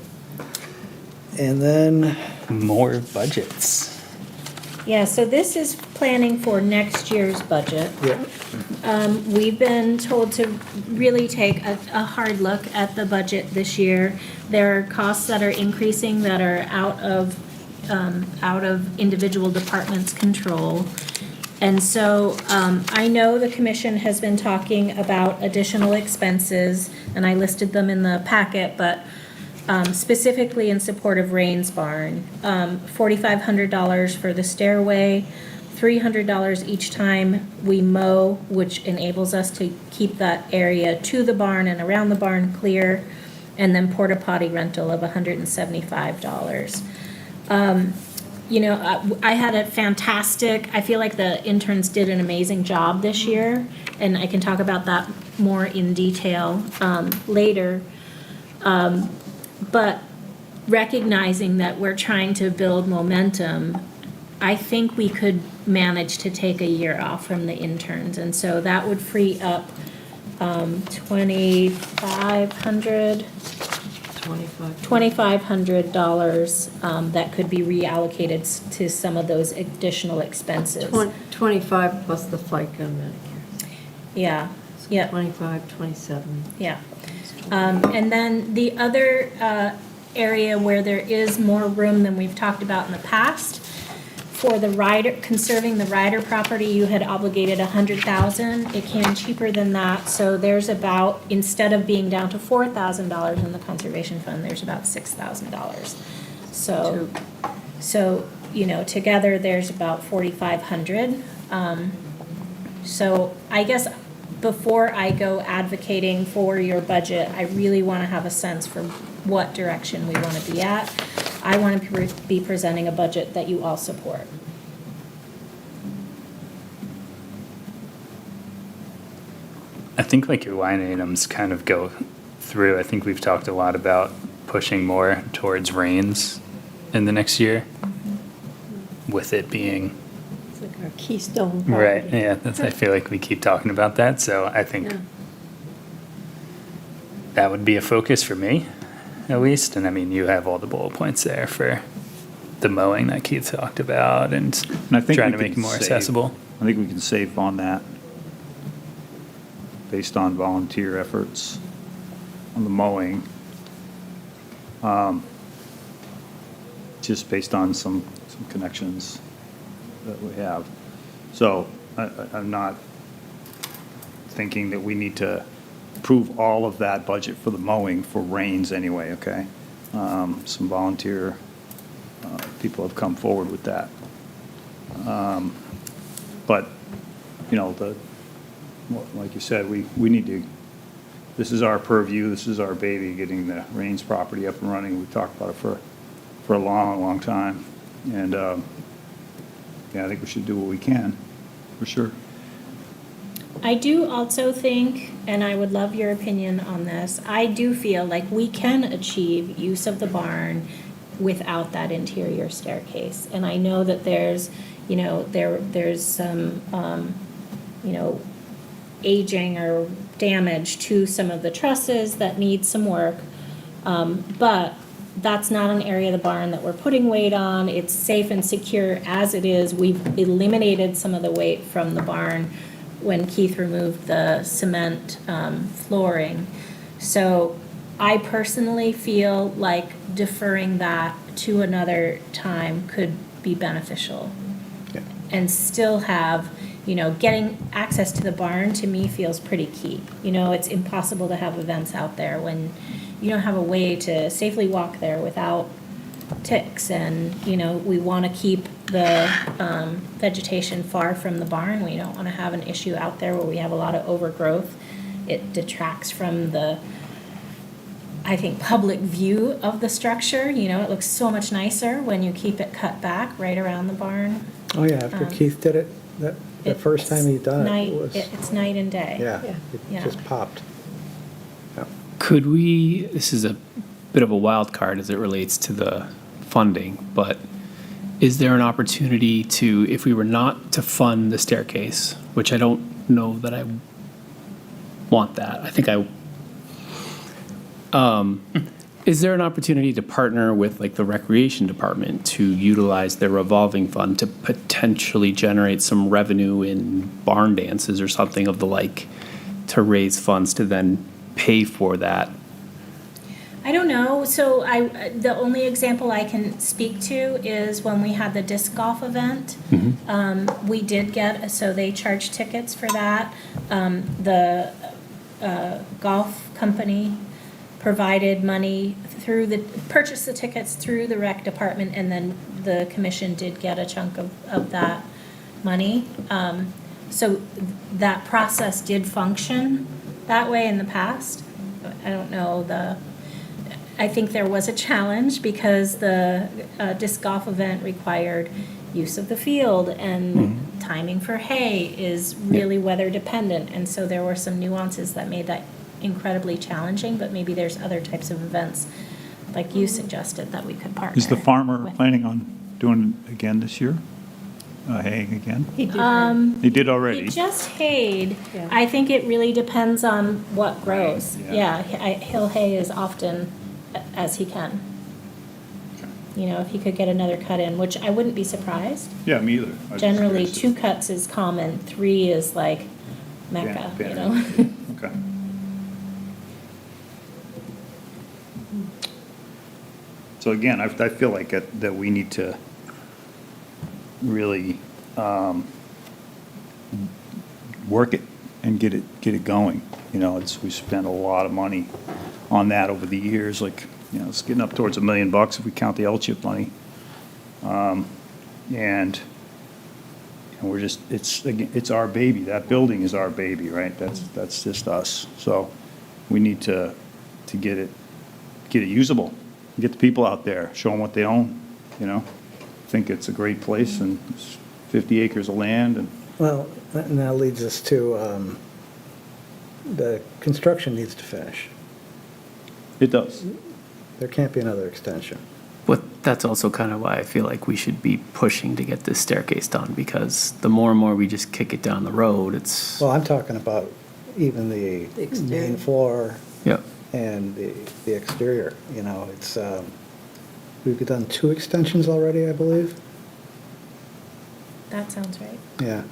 And then,
More budgets.
Yeah, so this is planning for next year's budget.
yeah,
We've been told to really take a hard look at the budget this year. There are costs that are increasing that are out of individual departments' control. And so I know the commission has been talking about additional expenses, and I listed them in the packet, but specifically in support of Rains Barn. $4,500 for the stairway, $300 each time we mow, which enables us to keep that area to the barn and around the barn clear, and then porta potty rental of $175. You know, I had a fantastic, I feel like the interns did an amazing job this year, and I can talk about that more in detail later. But recognizing that we're trying to build momentum, I think we could manage to take a year off from the interns. And so that would free up $2,500 that could be reallocated to some of those additional expenses.
25 plus the FICA and Medicare.
Yeah,
So
yeah.
25, 27.
Yeah. And then the other area where there is more room than we've talked about in the past, for the rider, conserving the rider property, you had obligated $100,000. It came in cheaper than that, so there's about, instead of being down to $4,000 in the conservation fund, there's about $6,000. So, you know, together, there's about $4,500. So I guess before I go advocating for your budget, I really want to have a sense for what direction we want to be at. I want to be presenting a budget that you all support.
I think like your line items kind of go through. I think we've talked a lot about pushing more towards Rains in the next year, with it being
It's like our keystone
right.
property.
Yeah, that's. I feel like we keep talking about that, so I think
Yeah.
that would be a focus for me, at least. And I mean, you have all the bullet points there for the mowing that Keith talked about, and
And I think
trying
we
to make it
can
more
save-
accessible.
I think we can save on that based on volunteer efforts on the mowing. Just based on some connections that we have. So I'm not thinking that we need to approve all of that budget for the mowing for Rains anyway, okay? Some volunteer people have come forward with that. But, you know, like you said, we need to, this is our purview, this is our baby, getting the Rains property up and running. We've talked about it for a long, long time. And, yeah, I think we should do what we can, for sure.
I do also think, and I would love your opinion on this, I do feel like we can achieve use of the barn without that interior staircase. And I know that there's, you know, there's some, you know, aging or damage to some of the trusses that need some work. But that's not an area of the barn that we're putting weight on. It's safe and secure as it is. We've eliminated some of the weight from the barn when Keith removed the cement flooring. So I personally feel like deferring that to another time could be beneficial.
Yeah.
And still have, you know, getting access to the barn to me feels pretty key. You know, it's impossible to have events out there when you don't have a way to safely walk there without ticks. And, you know, we want to keep the vegetation far from the barn. We don't want to have an issue out there where we have a lot of overgrowth. It detracts from the, I think, public view of the structure. You know, it looks so much nicer when you keep it cut back right around the barn.
oh yeah, after Keith did it, the first time he done it, it was,
It's night and day.
yeah,
Yeah.
it
Yeah.
just popped. Yeah.
Could we, this is a bit of a wild card as it relates to the funding, but is there an opportunity to, if we were not to fund the staircase, which I don't know that I want that, I think Is there an opportunity to partner with like the recreation department to utilize their revolving fund to potentially generate some revenue in barn dances or something of the like to raise funds to then pay for that?
I don't know. So the only example I can speak to is when we had the disc golf event. We did get, so they charged tickets for that. The golf company provided money purchased the tickets through the rec department, and then the commission did get a chunk of that money. So that process did function that way in the past. I don't know I think there was a challenge because the disc golf event required use of the field, and timing for hay is really weather dependent. And so there were some nuances that made that incredibly challenging, but maybe there's other types of events, like you suggested, that we could partner.
Is the farmer
with.
planning on doing it again this year? Haying again?
He did.
He did already.
He just hayed.
Yeah.
I think it really depends on what grows.
Yeah.
He'll hay as often as he can. You know, if he could get another cut in, which I wouldn't be surprised.
Yeah, me either. I was just
Generally,
curious.
2 cuts is common, 3 is like Mecca, you know?
Okay. So again, I feel like that we need to really work it and get it going. You know, we spent a lot of money on that over the years, like, you know, it's getting up towards $1 million if we count the L-chip money. And we're just, it's our baby. That building is our baby, right? That's just us. So we need to get it usable, get the people out there, show them what they own, you know? Think it's a great place, and it's 50 acres of land, and
Well, and that leads us to, the construction needs to finish.
it does.
There can't be another extension.
But that's also kind of why I feel like we should be pushing to get this staircase done, because the more and more we just kick it down the road, it's,
Well, I'm talking about even the
The exterior.
main floor
yeah.
and the exterior, you know, it's, we've done 2 extensions already, I believe.
That sounds right.
Yeah.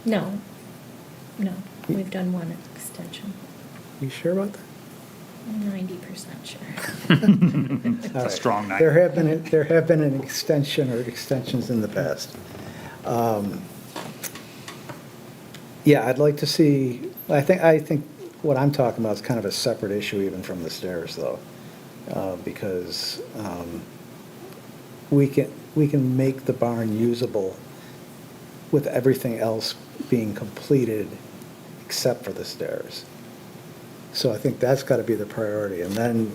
No, we've done 1 extension.
You sure about that?
90% sure.
All right.
strong night.
There have been an extension or extensions in the past. Yeah, I'd like to see, I think what I'm talking about is kind of a separate issue even from the stairs, though, because we can make the barn usable with everything else being completed except for the stairs. So I think that's got to be the priority. And then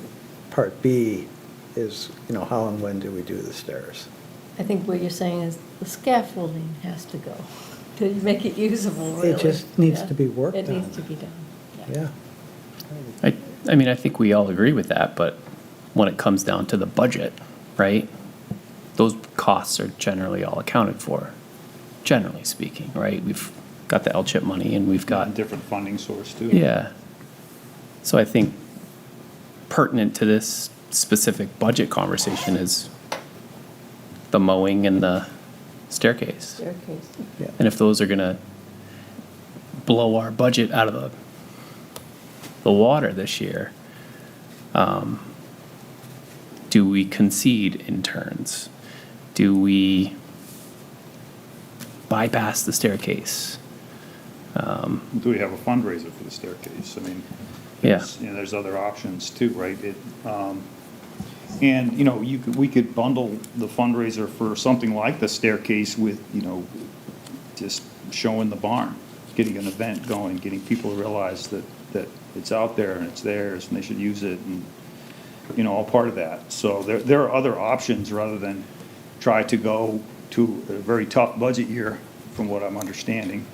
part B is, you know, how and when do we do the stairs?
I think what you're saying is the scaffolding has to go to make it usable, really.
It just needs
Yeah.
to be worked
It needs
on.
to be done.
Yeah.
I mean, I think we all agree with that, but when it comes down to the budget, right? Those costs are generally all accounted for, generally speaking, right? We've got the L-chip money and we've got,
Different funding source, too.
yeah. So I think pertinent to this specific budget conversation is the mowing and the staircase.
Staircase.
And if those are gonna blow our budget out of the water this year, do we concede in turns? Do we bypass the staircase?
Do we have a fundraiser for the staircase? I mean,
Yeah.
you know, there's other options too, right? And, you know, we could bundle the fundraiser for something like the staircase with, you know, just showing the barn, getting an event going, getting people to realize that it's out there and it's theirs and they should use it, and, you know, all part of that. So there are other options rather than try to go to a very tough budget year, from what I'm understanding,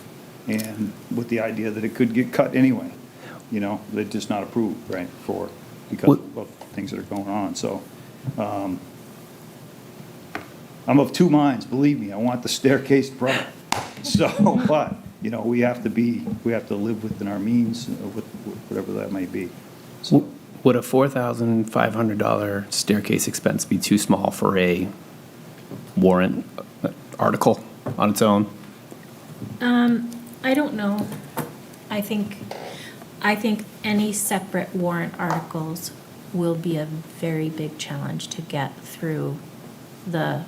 and with the idea that it could get cut anyway. You know, they're just not approved, right, because of things that are going on. So I'm of 2 minds, believe me. I want the staircase bright. So, but, you know, we have to live within our means, with whatever that may be. So,
would a $4,500 staircase expense be too small for a warrant article on its own?
I don't know. I think any separate warrant articles will be a very big challenge to get through the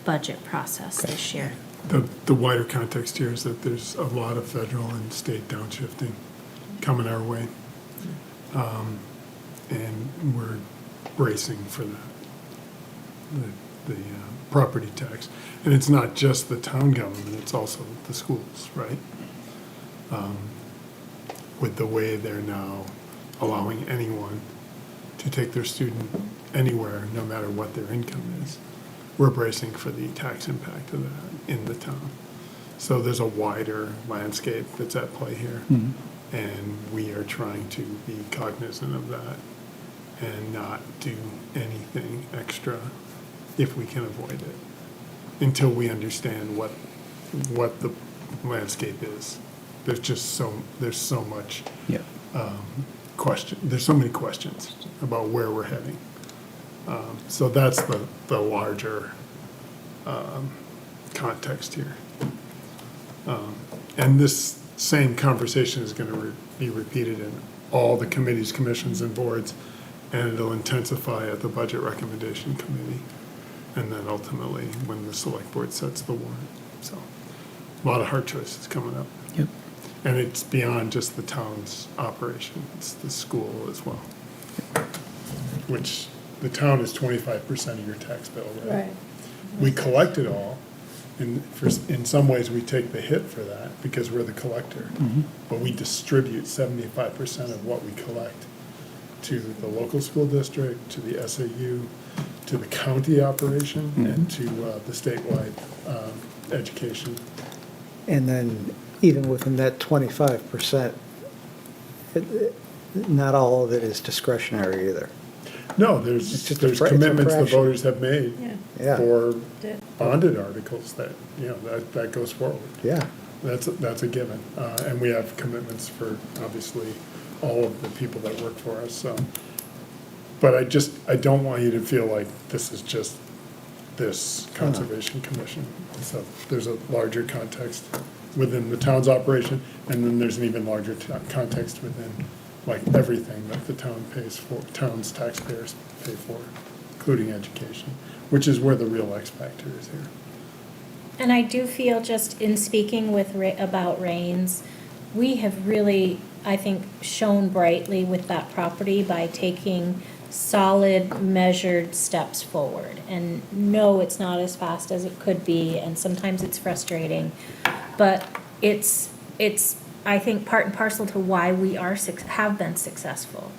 budget process this year.
The wider context here is that there's a lot of federal and state downshifting coming our way. And we're bracing for the property tax. And it's not just the town government, it's also the schools, right? With the way they're now allowing anyone to take their student anywhere, no matter what their income is. We're bracing for the tax impact of that in the town. So there's a wider landscape that's at play here. And we are trying to be cognizant of that and not do anything extra if we can avoid it, until we understand what the landscape is. There's so much
Yeah.
there's so many questions about where we're heading. So that's the larger context here. And this same conversation is going to be repeated in all the committees, commissions, and boards, and it'll intensify at the Budget Recommendation Committee, and then ultimately when the Select Board sets the warrant. So a lot of hard choices coming up.
Yep.
And it's beyond just the town's operation, it's the school as well. Which, the town is 25% of your tax bill, right?
Right.
We collect it all, and in some ways, we take the hit for that, because we're the collector. But we distribute 75% of what we collect to the local school district, to the SAU, to the county operation, and to the statewide education.
And then even within that 25%, not all of it is discretionary either.
No,
It's just
there's
it's a
commitments the
fraction.
voters have made
Yeah.
for bonded articles that, that goes forward.
Yeah.
That's a given. And we have commitments for, obviously, all of the people that work for us, so. But I don't want you to feel like this is just this Conservation Commission. So there's a larger context within the town's operation, and then there's an even larger context within, like, everything that the town pays for, town's taxpayers pay for, including education, which is where the real X factor is here.
And I do feel, just in speaking with about Rains, we have really, I think, shone brightly with that property by taking solid, measured steps forward. And no, it's not as fast as it could be, and sometimes it's frustrating, but it's I think, part and parcel to why we have been successful.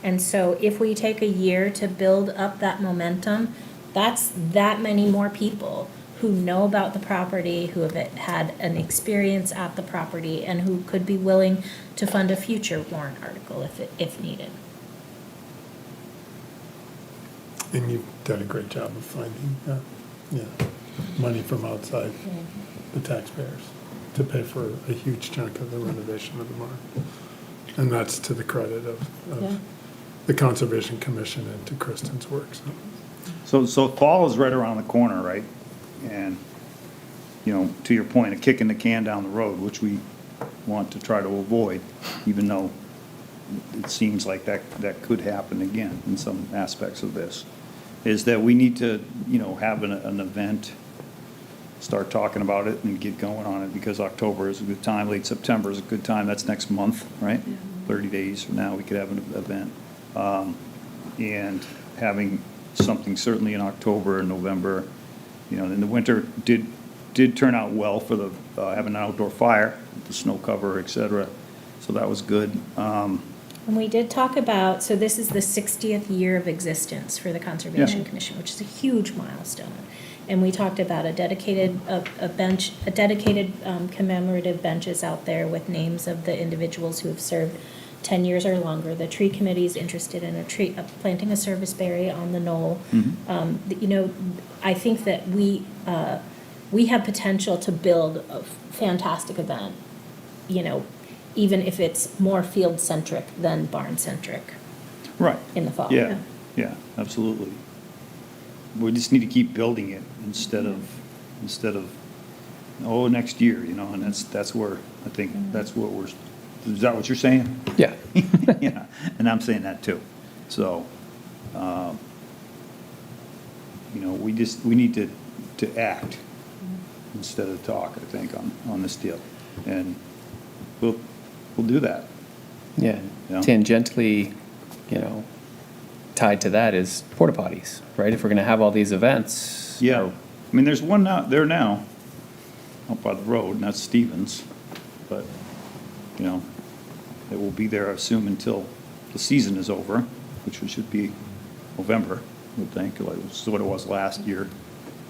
And so if we take a year to build up that momentum, that's that many more people who know about the property, who have had an experience at the property, and who could be willing to fund a future warrant article if needed.
And you've done a great job of finding, money from outside the taxpayers to pay for a huge chunk of the renovation of the barn. And that's to the credit of the Conservation Commission and to Kristen's work, so.
So fall is right around the corner, right? And, to your point, of kicking the can down the road, which we want to try to avoid, even though it seems like that could happen again in some aspects of this, is that we need to, have an event, start talking about it and get going on it, because October is a good time, late September is a good time, that's next month, right? 30 days from now, we could have an event. And having something certainly in October and November, in the winter did turn out well for the, having an outdoor fire, the snow cover, et cetera, so that was good.
And we did talk about, so this is the 60th year of existence for the Conservation Commission, which is a huge milestone. And we talked about a dedicated commemorative benches out there with names of the individuals who have served 10 years or longer. The tree committee is interested in planting a serviceberry on the knoll. I think that we have potential to build a fantastic event, even if it's more field-centric than barn-centric.
Right.
in the fall.
Yeah, yeah, absolutely. We just need to keep building it instead of, oh, next year, and that's where, I think, that's what we're, is that what you're saying?
Yeah.
Yeah, and I'm saying that too. So, we need to act instead of talk, I think, on this deal. And we'll do that.
Yeah.
Yeah.
Tangentially, tied to that is porta potties, right? If we're going to have all these events.
Yeah, I mean, there's one out there now, up by the road, and that's Stevens, but, it will be there, I assume, until the season is over, which should be November, I would think, like, this is what it was last year.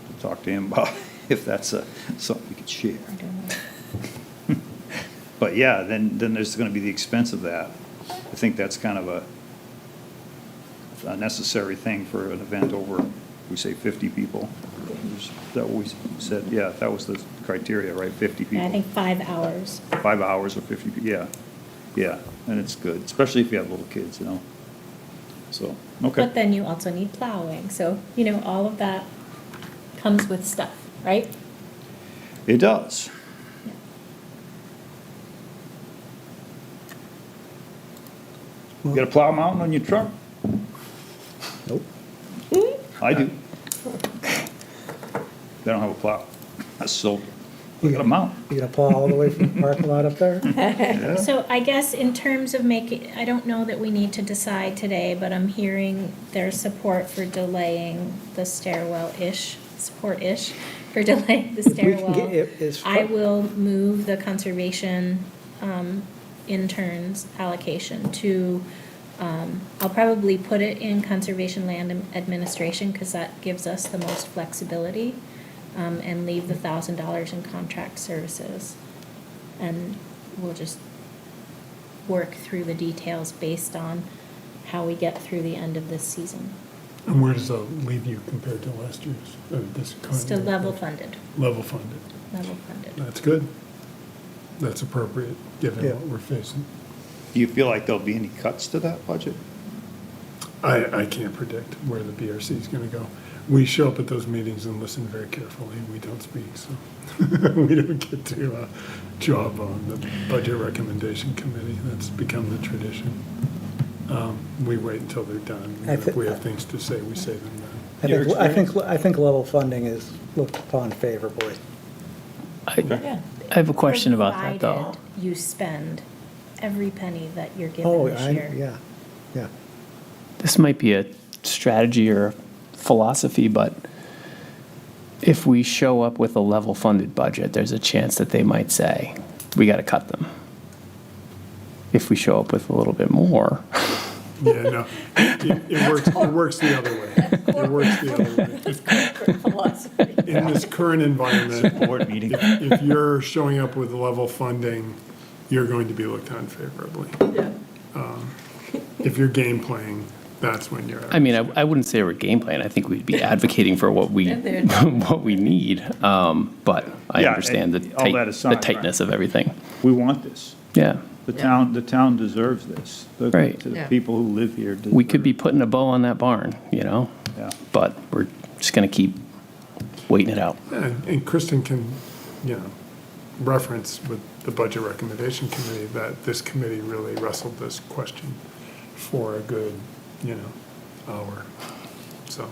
To talk to him about if that's something we could share. But yeah, then there's gonna be the expense of that. I think that's kind of a necessary thing for an event over, we say 50 people. Is that what we said? Yeah, that was the criteria, right? 50 people.
I think 5 hours.
5 hours or 50 people, yeah. Yeah, and it's good, especially if you have little kids, So, okay.
But then you also need plowing, so, all of that comes with stuff, right?
It does. You got a plow mountain on your truck?
Nope.
I do. They don't have a plow. That's so, you got a mountain.
You gonna plow all the way from the parking lot up there?
Yeah.
So I guess in terms of making, I don't know that we need to decide today, but I'm hearing there's support for delaying the stairwell-ish, support-ish, for delaying the
If we can
stairwell.
get- if-
I will move the conservation interns allocation to, I'll probably put it in conservation land administration, because that gives us the most flexibility, and leave the $1,000 in contract services. And we'll just work through the details based on how we get through the end of this season.
And where does that leave you compared to last year's, this current?
Still
year?
level funded,
Level funded.
level funded.
That's good. That's appropriate, given
Yeah.
what we're facing.
Do you feel like there'll be any cuts to that budget?
I can't predict where the BRC is going to go. We show up at those meetings and listen very carefully. We don't speak, so we don't get to job on the budget recommendation committee. That's become the tradition. We wait until they're done. If we have things to say, we say them then.
I think level funding is looked upon favorably.
Yeah.
I have a question about that, though.
Provided you spend every penny that you're
Oh,
given this year.
yeah.
This might be a strategy or a philosophy, but if we show up with a level funded budget, there's a chance that they might say, we got to cut them. If we show up with a little bit more.
Yeah, no, it works the other way. It works the other way.
Corporate philosophy.
In this current environment,
Board meeting.
if you're showing up with level funding, you're going to be looked on favorably.
Yeah.
If you're game playing, that's when you're.
I mean, I wouldn't say we're game plan. I think we'd be advocating for what we
Yeah, they're-
what we need. But I
Yeah,
understand the,
all that aside,
the tightness of everything.
We want this.
Yeah.
The town deserves this.
Right.
The
Yeah.
people who live here deserve.
We could be putting a bow on that barn,
Yeah.
but we're just going to keep waiting it out.
And Kristen can, reference with the Budget Recommendation Committee that this committee really wrestled this question for a good, hour. So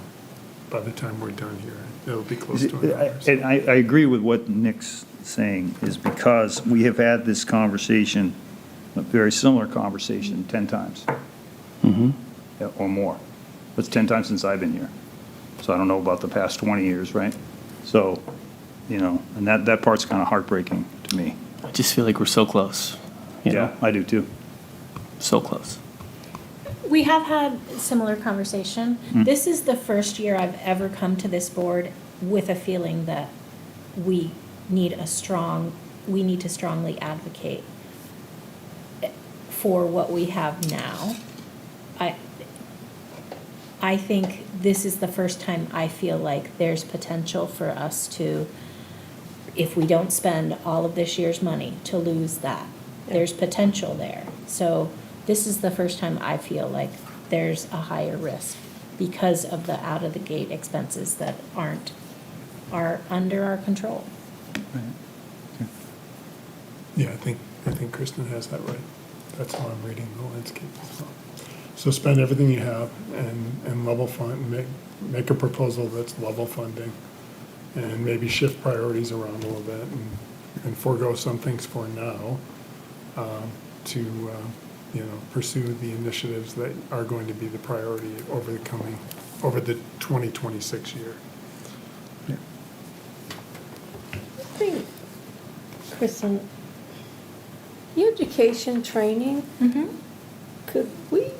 by the time we're done here, it'll be close to an hour.
And I agree with what Nick's saying, is because we have had this conversation, a very similar conversation, 10 times. Yeah, or more. It's 10 times since I've been here. So I don't know about the past 20 years, right? So, and that part's kind of heartbreaking to me.
I just feel like we're so close.
Yeah, I do too.
So close.
We have had a similar conversation. This is the first year I've ever come to this board with a feeling that we need to strongly advocate for what we have now. I think this is the first time I feel like there's potential for us to, if we don't spend all of this year's money, to lose that. There's potential there. So this is the first time I feel like there's a higher risk because of the out-of-the-gate expenses that are under our control.
Yeah, I think Kristen has that right. That's how I'm reading the landscape as well. So spend everything you have and level fund, make a proposal that's level funding, and maybe shift priorities around a little bit and forego some things for now, to, pursue the initiatives that are going to be the priority over the 2026 year.
I think, Kristen, the education training, could we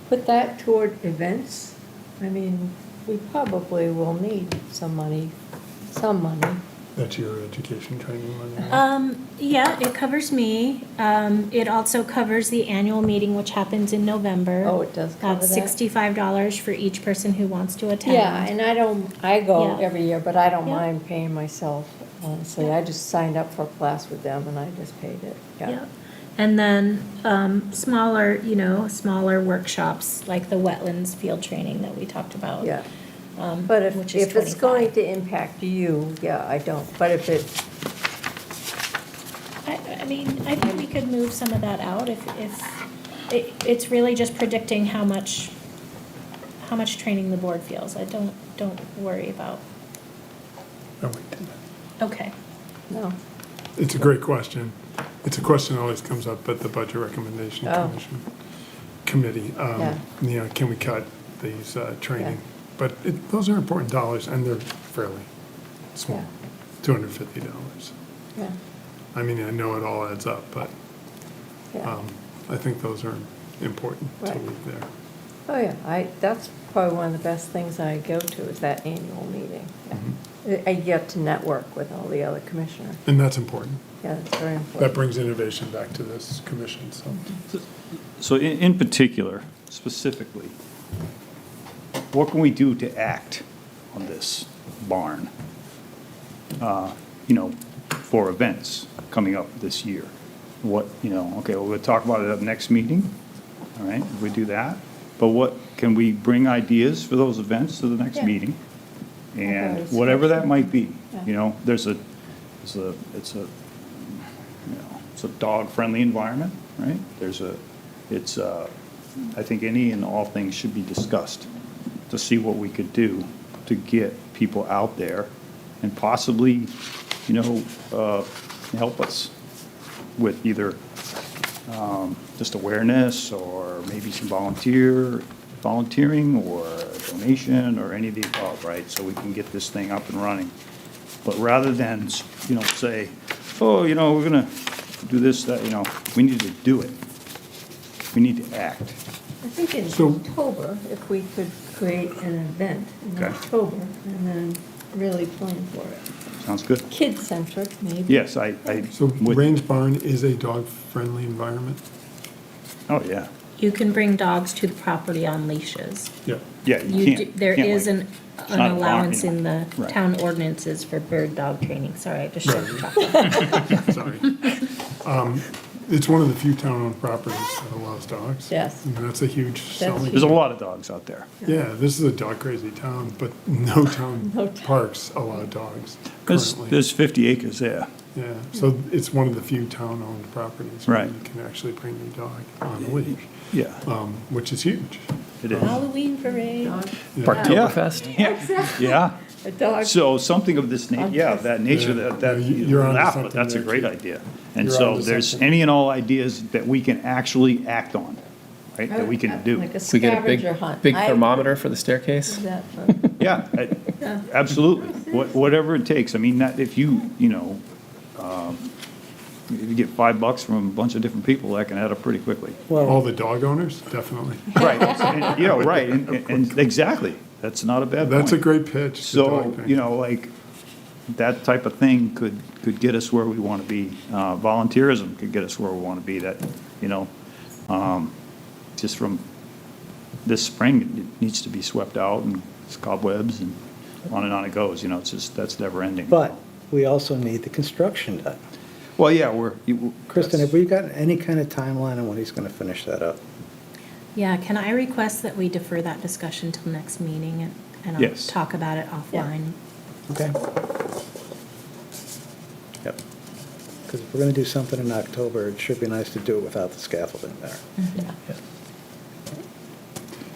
put that toward events? I mean, we probably will need some money.
That's your education training money?
Yeah, it covers me. It also covers the annual meeting, which happens in November.
Oh, it does cover
That's
that?
$65 for each person who wants to attend.
Yeah, and I go
Yeah.
every year, but I don't
Yeah.
mind paying myself, honestly. I just signed up for a class with them and I just paid it.
Yeah. And then smaller workshops, like the wetlands field training that we talked about.
Yeah. But
which is
if it's going
25.
to impact you, yeah, I don't. But if it,
I mean, I think we could move some of that out if it's really just predicting how much training the board feels. I don't worry about,
Oh, wait.
okay.
no.
It's a great question. It's a question that always comes up at the Budget Recommendation
Oh.
Committee.
Yeah.
Can we cut these training?
Yeah.
But those are important dollars, and they're fairly small, $250.
Yeah,
I mean, I know it all adds up, but
yeah.
I think those are important to
Right.
leave there.
Oh, yeah, that's probably one of the best things I go to is that annual meeting. I get to network with all the other commissioners.
And that's important.
Yeah, that's very important.
That brings innovation back to this commission, so.
So in particular, specifically, what can we do to act on this barn? For events coming up this year? Okay, well, we'll talk about it at the next meeting, all right, if we do that. But what, can we bring ideas for those events to the next
Yeah.
meeting?
Okay,
And
it's
whatever that
flexible.
might be,
Yeah.
it's a dog-friendly environment, right? I think any and all things should be discussed to see what we could do to get people out there and possibly, help us with either just awareness or maybe some volunteering or donation or any of the above, right? So we can get this thing up and running. But rather than, say, oh, we're gonna do this, that, we need to do it. We need to act.
I think in
So-
October, if we could create an event in
Okay.
October and then really plan for it.
Sounds good?
Kid-centric, maybe.
Yes,
So
with-
Range Barn is a dog-friendly environment?
Oh, yeah.
You can bring dogs to the property on leaches.
Yeah.
Yeah, you can't.
There
can't,
is
like-
an
not a barn,
allowance in the
Right.
town ordinances for bird dog training. Sorry, I just showed the chocolate.
Sorry. It's one of the few town-owned properties that allows dogs.
Yes.
And that's a huge selling.
There's a lot of dogs out there.
Yeah, this is a dog-crazy town, but no town
No town.
parks allow dogs
There's
currently.
50 acres there.
Yeah, so it's one of the few town-owned properties where
Right.
you can actually bring your dog on a leash,
Yeah,
which is huge.
it is.
Halloween parade.
Yeah.
Parktoberfest?
Yeah.
A dog.
So something of this that nature,
Yeah.
that,
Yeah, you're onto
laugh,
something
but that's a
there,
great
too.
idea. And
You're
so
onto
there's
something.
any and all ideas that we can actually act on, right, that we can do.
Like a
We get a
scavenger hunt.
big
I-
thermometer for the staircase?
Is that fun?
Yeah, absolutely. Whatever it takes. I mean, if you get $5 from a bunch of different people, that can add up pretty quickly.
All the dog owners, definitely.
Right, right, and exactly. That's not a bad point.
That's a great pitch. the
So,
dog thing.
that type of thing could get us where we want to be. Volunteerism could get us where we want to be, just from this spring, it needs to be swept out and it's cobwebs and on it goes, that's never ending.
But we also need the construction done.
Well, yeah,
Kristen, have we got any kind of timeline on when he's going to finish that up?
Yeah, can I request that we defer that discussion till next meeting and I'll
Yes.
talk about it offline?
Okay. Yep. Because if we're going to do something in October, it should be nice to do it without the scaffolding there.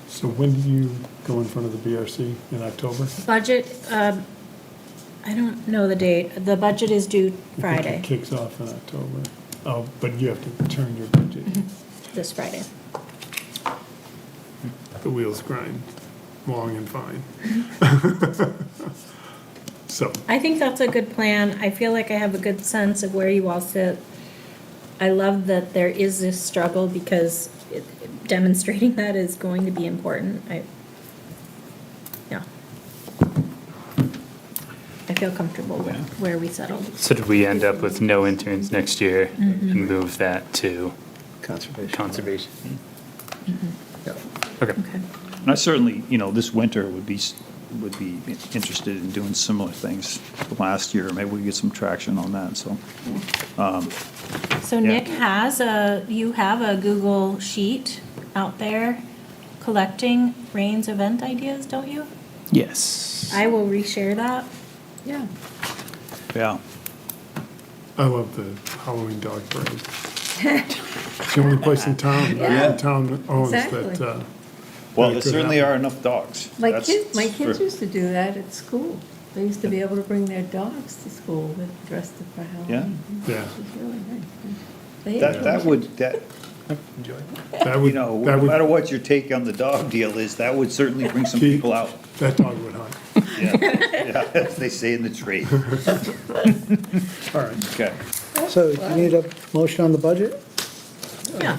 So when do you go in front of the BRC in October?
Budget, I don't know the date. The budget is due
I think
Friday,
it kicks off in October. Oh, but you have to turn your budget.
this Friday.
The wheels grind long and fine. So,
I think that's a good plan. I feel like I have a good sense of where you all sit. I love that there is this struggle because demonstrating that is going to be important. Yeah. I feel comfortable with where we settled.
So did we end up with no interns next year and move that to
Conservation.
conservation?
Yep.
Okay.
Okay.
And I certainly, this winter would be interested in doing similar things last year. Maybe we get some traction on that, so.
So Nick you have a Google sheet out there collecting Rain's event ideas, don't you?
Yes.
I will reshare that.
Yeah.
Yeah.
I love the Halloween dog parade. It's the only place in town, that the town owns
Exactly.
that.
Well,
that
there
could
certainly
happen.
are enough dogs.
My
That's
kids
true.
used to do that at school. They used to be able to bring their dogs to school with dressed up for Halloween.
Yeah.
It was really nice. They
That
enjoyed
would,
That would,
no
that
matter
would,
what your take on the dog deal is, that would certainly bring some people out.
that dog would hunt.
Yeah, yeah, as they say in the trade.
All right.
Okay.
So do you need a motion on the budget?
Yeah.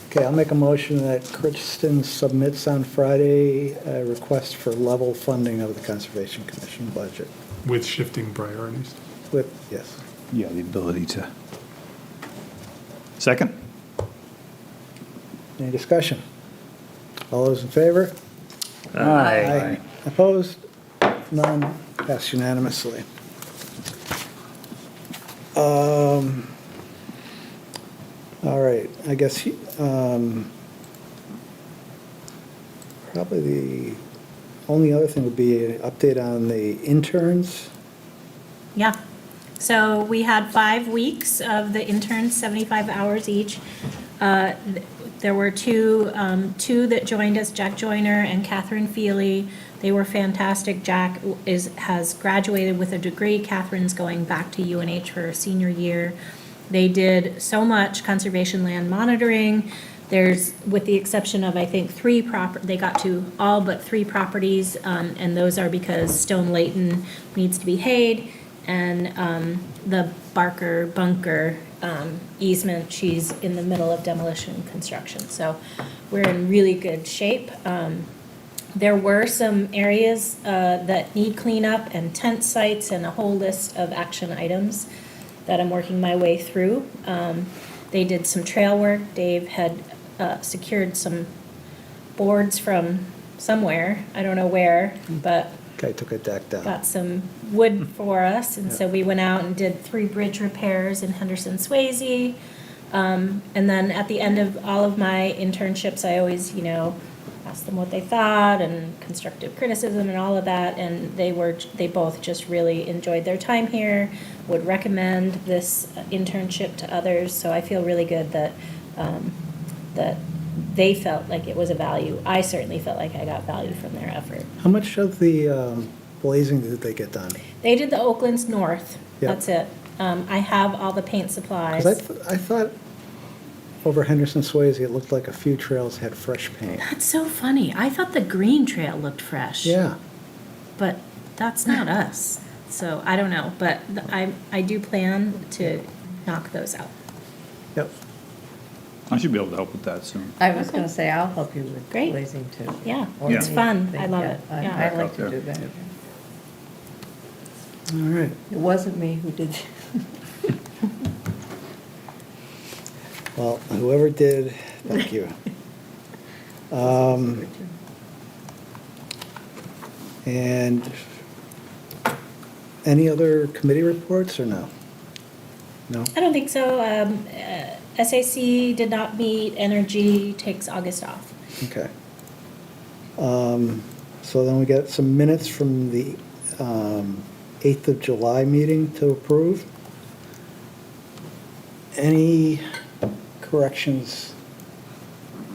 Okay, I'll make a motion that Kristen submits on Friday a request for level funding of the Conservation Commission budget
With shifting priorities.
with, yes.
Yeah, the ability to. Second?
Any discussion? All those in favor? Aye. Opposed? None. Passed unanimously. All right, I guess, probably the only other thing would be an update on the interns.
Yeah. So we had 5 weeks of the interns, 75 hours each. There were two that joined us, Jack Joyner and Catherine Feely. They were fantastic. Jack has graduated with a degree. Catherine's going back to UNH for her senior year. They did so much conservation land monitoring. There's, with the exception of, I think, they got to all but 3 properties, and those are because Stone Layton needs to be hayed, and the Barker Bunker easement, she's in the middle of demolition and construction. So we're in really good shape. There were some areas that need cleanup and tent sites and a whole list of action items that I'm working my way through. They did some trail work. Dave had secured some boards from somewhere, I don't know where, but
Guy took a deck down.
got some wood for us, and so we went out and did 3 bridge repairs in Henderson Swayze. And then at the end of all of my internships, I always, asked them what they thought and constructive criticism and all of that, and they both just really enjoyed their time here, would recommend this internship to others, so I feel really good that they felt like it was a value. I certainly felt like I got value from their effort.
How much of the blazing did they get done?
They did the Oaklands North,
Yeah.
that's it. I have all the paint supplies.
Because I thought over Henderson Swayze, it looked like a few trails had fresh paint.
That's so funny. I thought the green trail looked fresh.
Yeah.
But that's not us. So I don't know, but I do plan to knock those out.
Yep.
I should be able to help with that soon.
I was going to say, I'll help you with
Great.
blazing too.
Yeah,
Or
it's fun. I
anything.
love
Yeah,
it.
I
Yeah.
like to
Out
do
there.
that.
All right.
It wasn't me who did.
Well, whoever did, thank you. And any other committee reports or no? No?
I don't think so. SAC did not meet, Energy takes August off.
Okay. So then we get some minutes from the 8th of July meeting to approve. Any corrections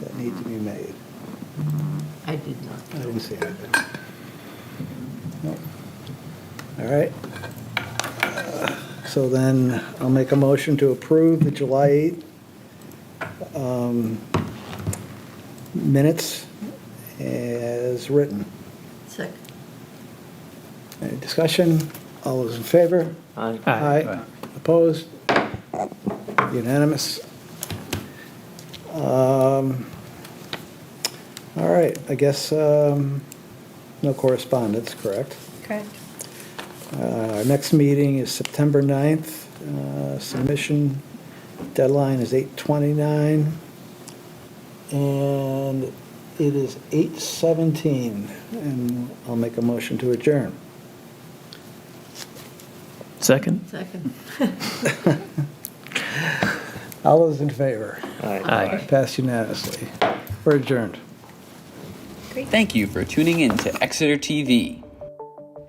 that need to be made?
I did not.
I didn't see anything. No. All right. So then I'll make a motion to approve the July 8th minutes as written.
Second.
Any discussion? All those in favor?
Aye.
Aye. Opposed? Unanimous. All right, I guess no correspondence, correct?
Correct.
Our next meeting is September 9th. Submission deadline is 8/29. And it is 8:17, and I'll make a motion to adjourn.
Second?
Second.
All those in favor?
Aye.
Passed unanimously. We're adjourned.
Thank you for tuning in to Exeter TV.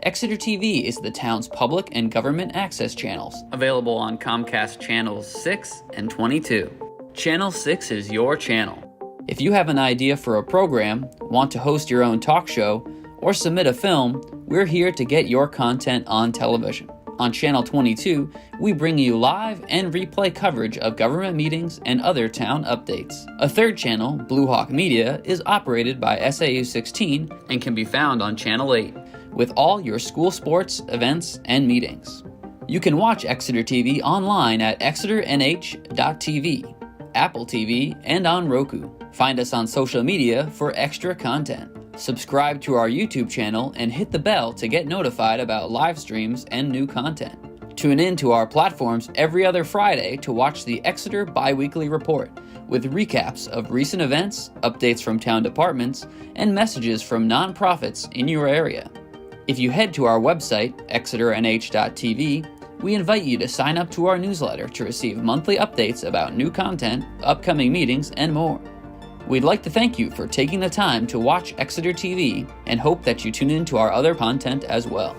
Exeter TV is the town's public and government access channels, available on Comcast Channels 6 and 22. Channel 6 is your channel. If you have an idea for a program, want to host your own talk show, or submit a film, we're here to get your content on television. On Channel 22, we bring you live and replay coverage of government meetings and other town updates. A third channel, Blue Hawk Media, is operated by SAU 16 and can be found on Channel 8, with all your school sports, events, and meetings. You can watch Exeter TV online at exeternh.tv, Apple TV, and on Roku. Find us on social media for extra content. Subscribe to our YouTube channel and hit the bell to get notified about live streams and new content. Tune in to our platforms every other Friday to watch the Exeter Biweekly Report, with recaps of recent events, updates from town departments, and messages from nonprofits in your area. If you head to our website, exeternh.tv, we invite you to sign up to our newsletter to receive monthly updates about new content, upcoming meetings, and more. We'd like to thank you for taking the time to watch Exeter TV and hope that you tune in to our other content as well.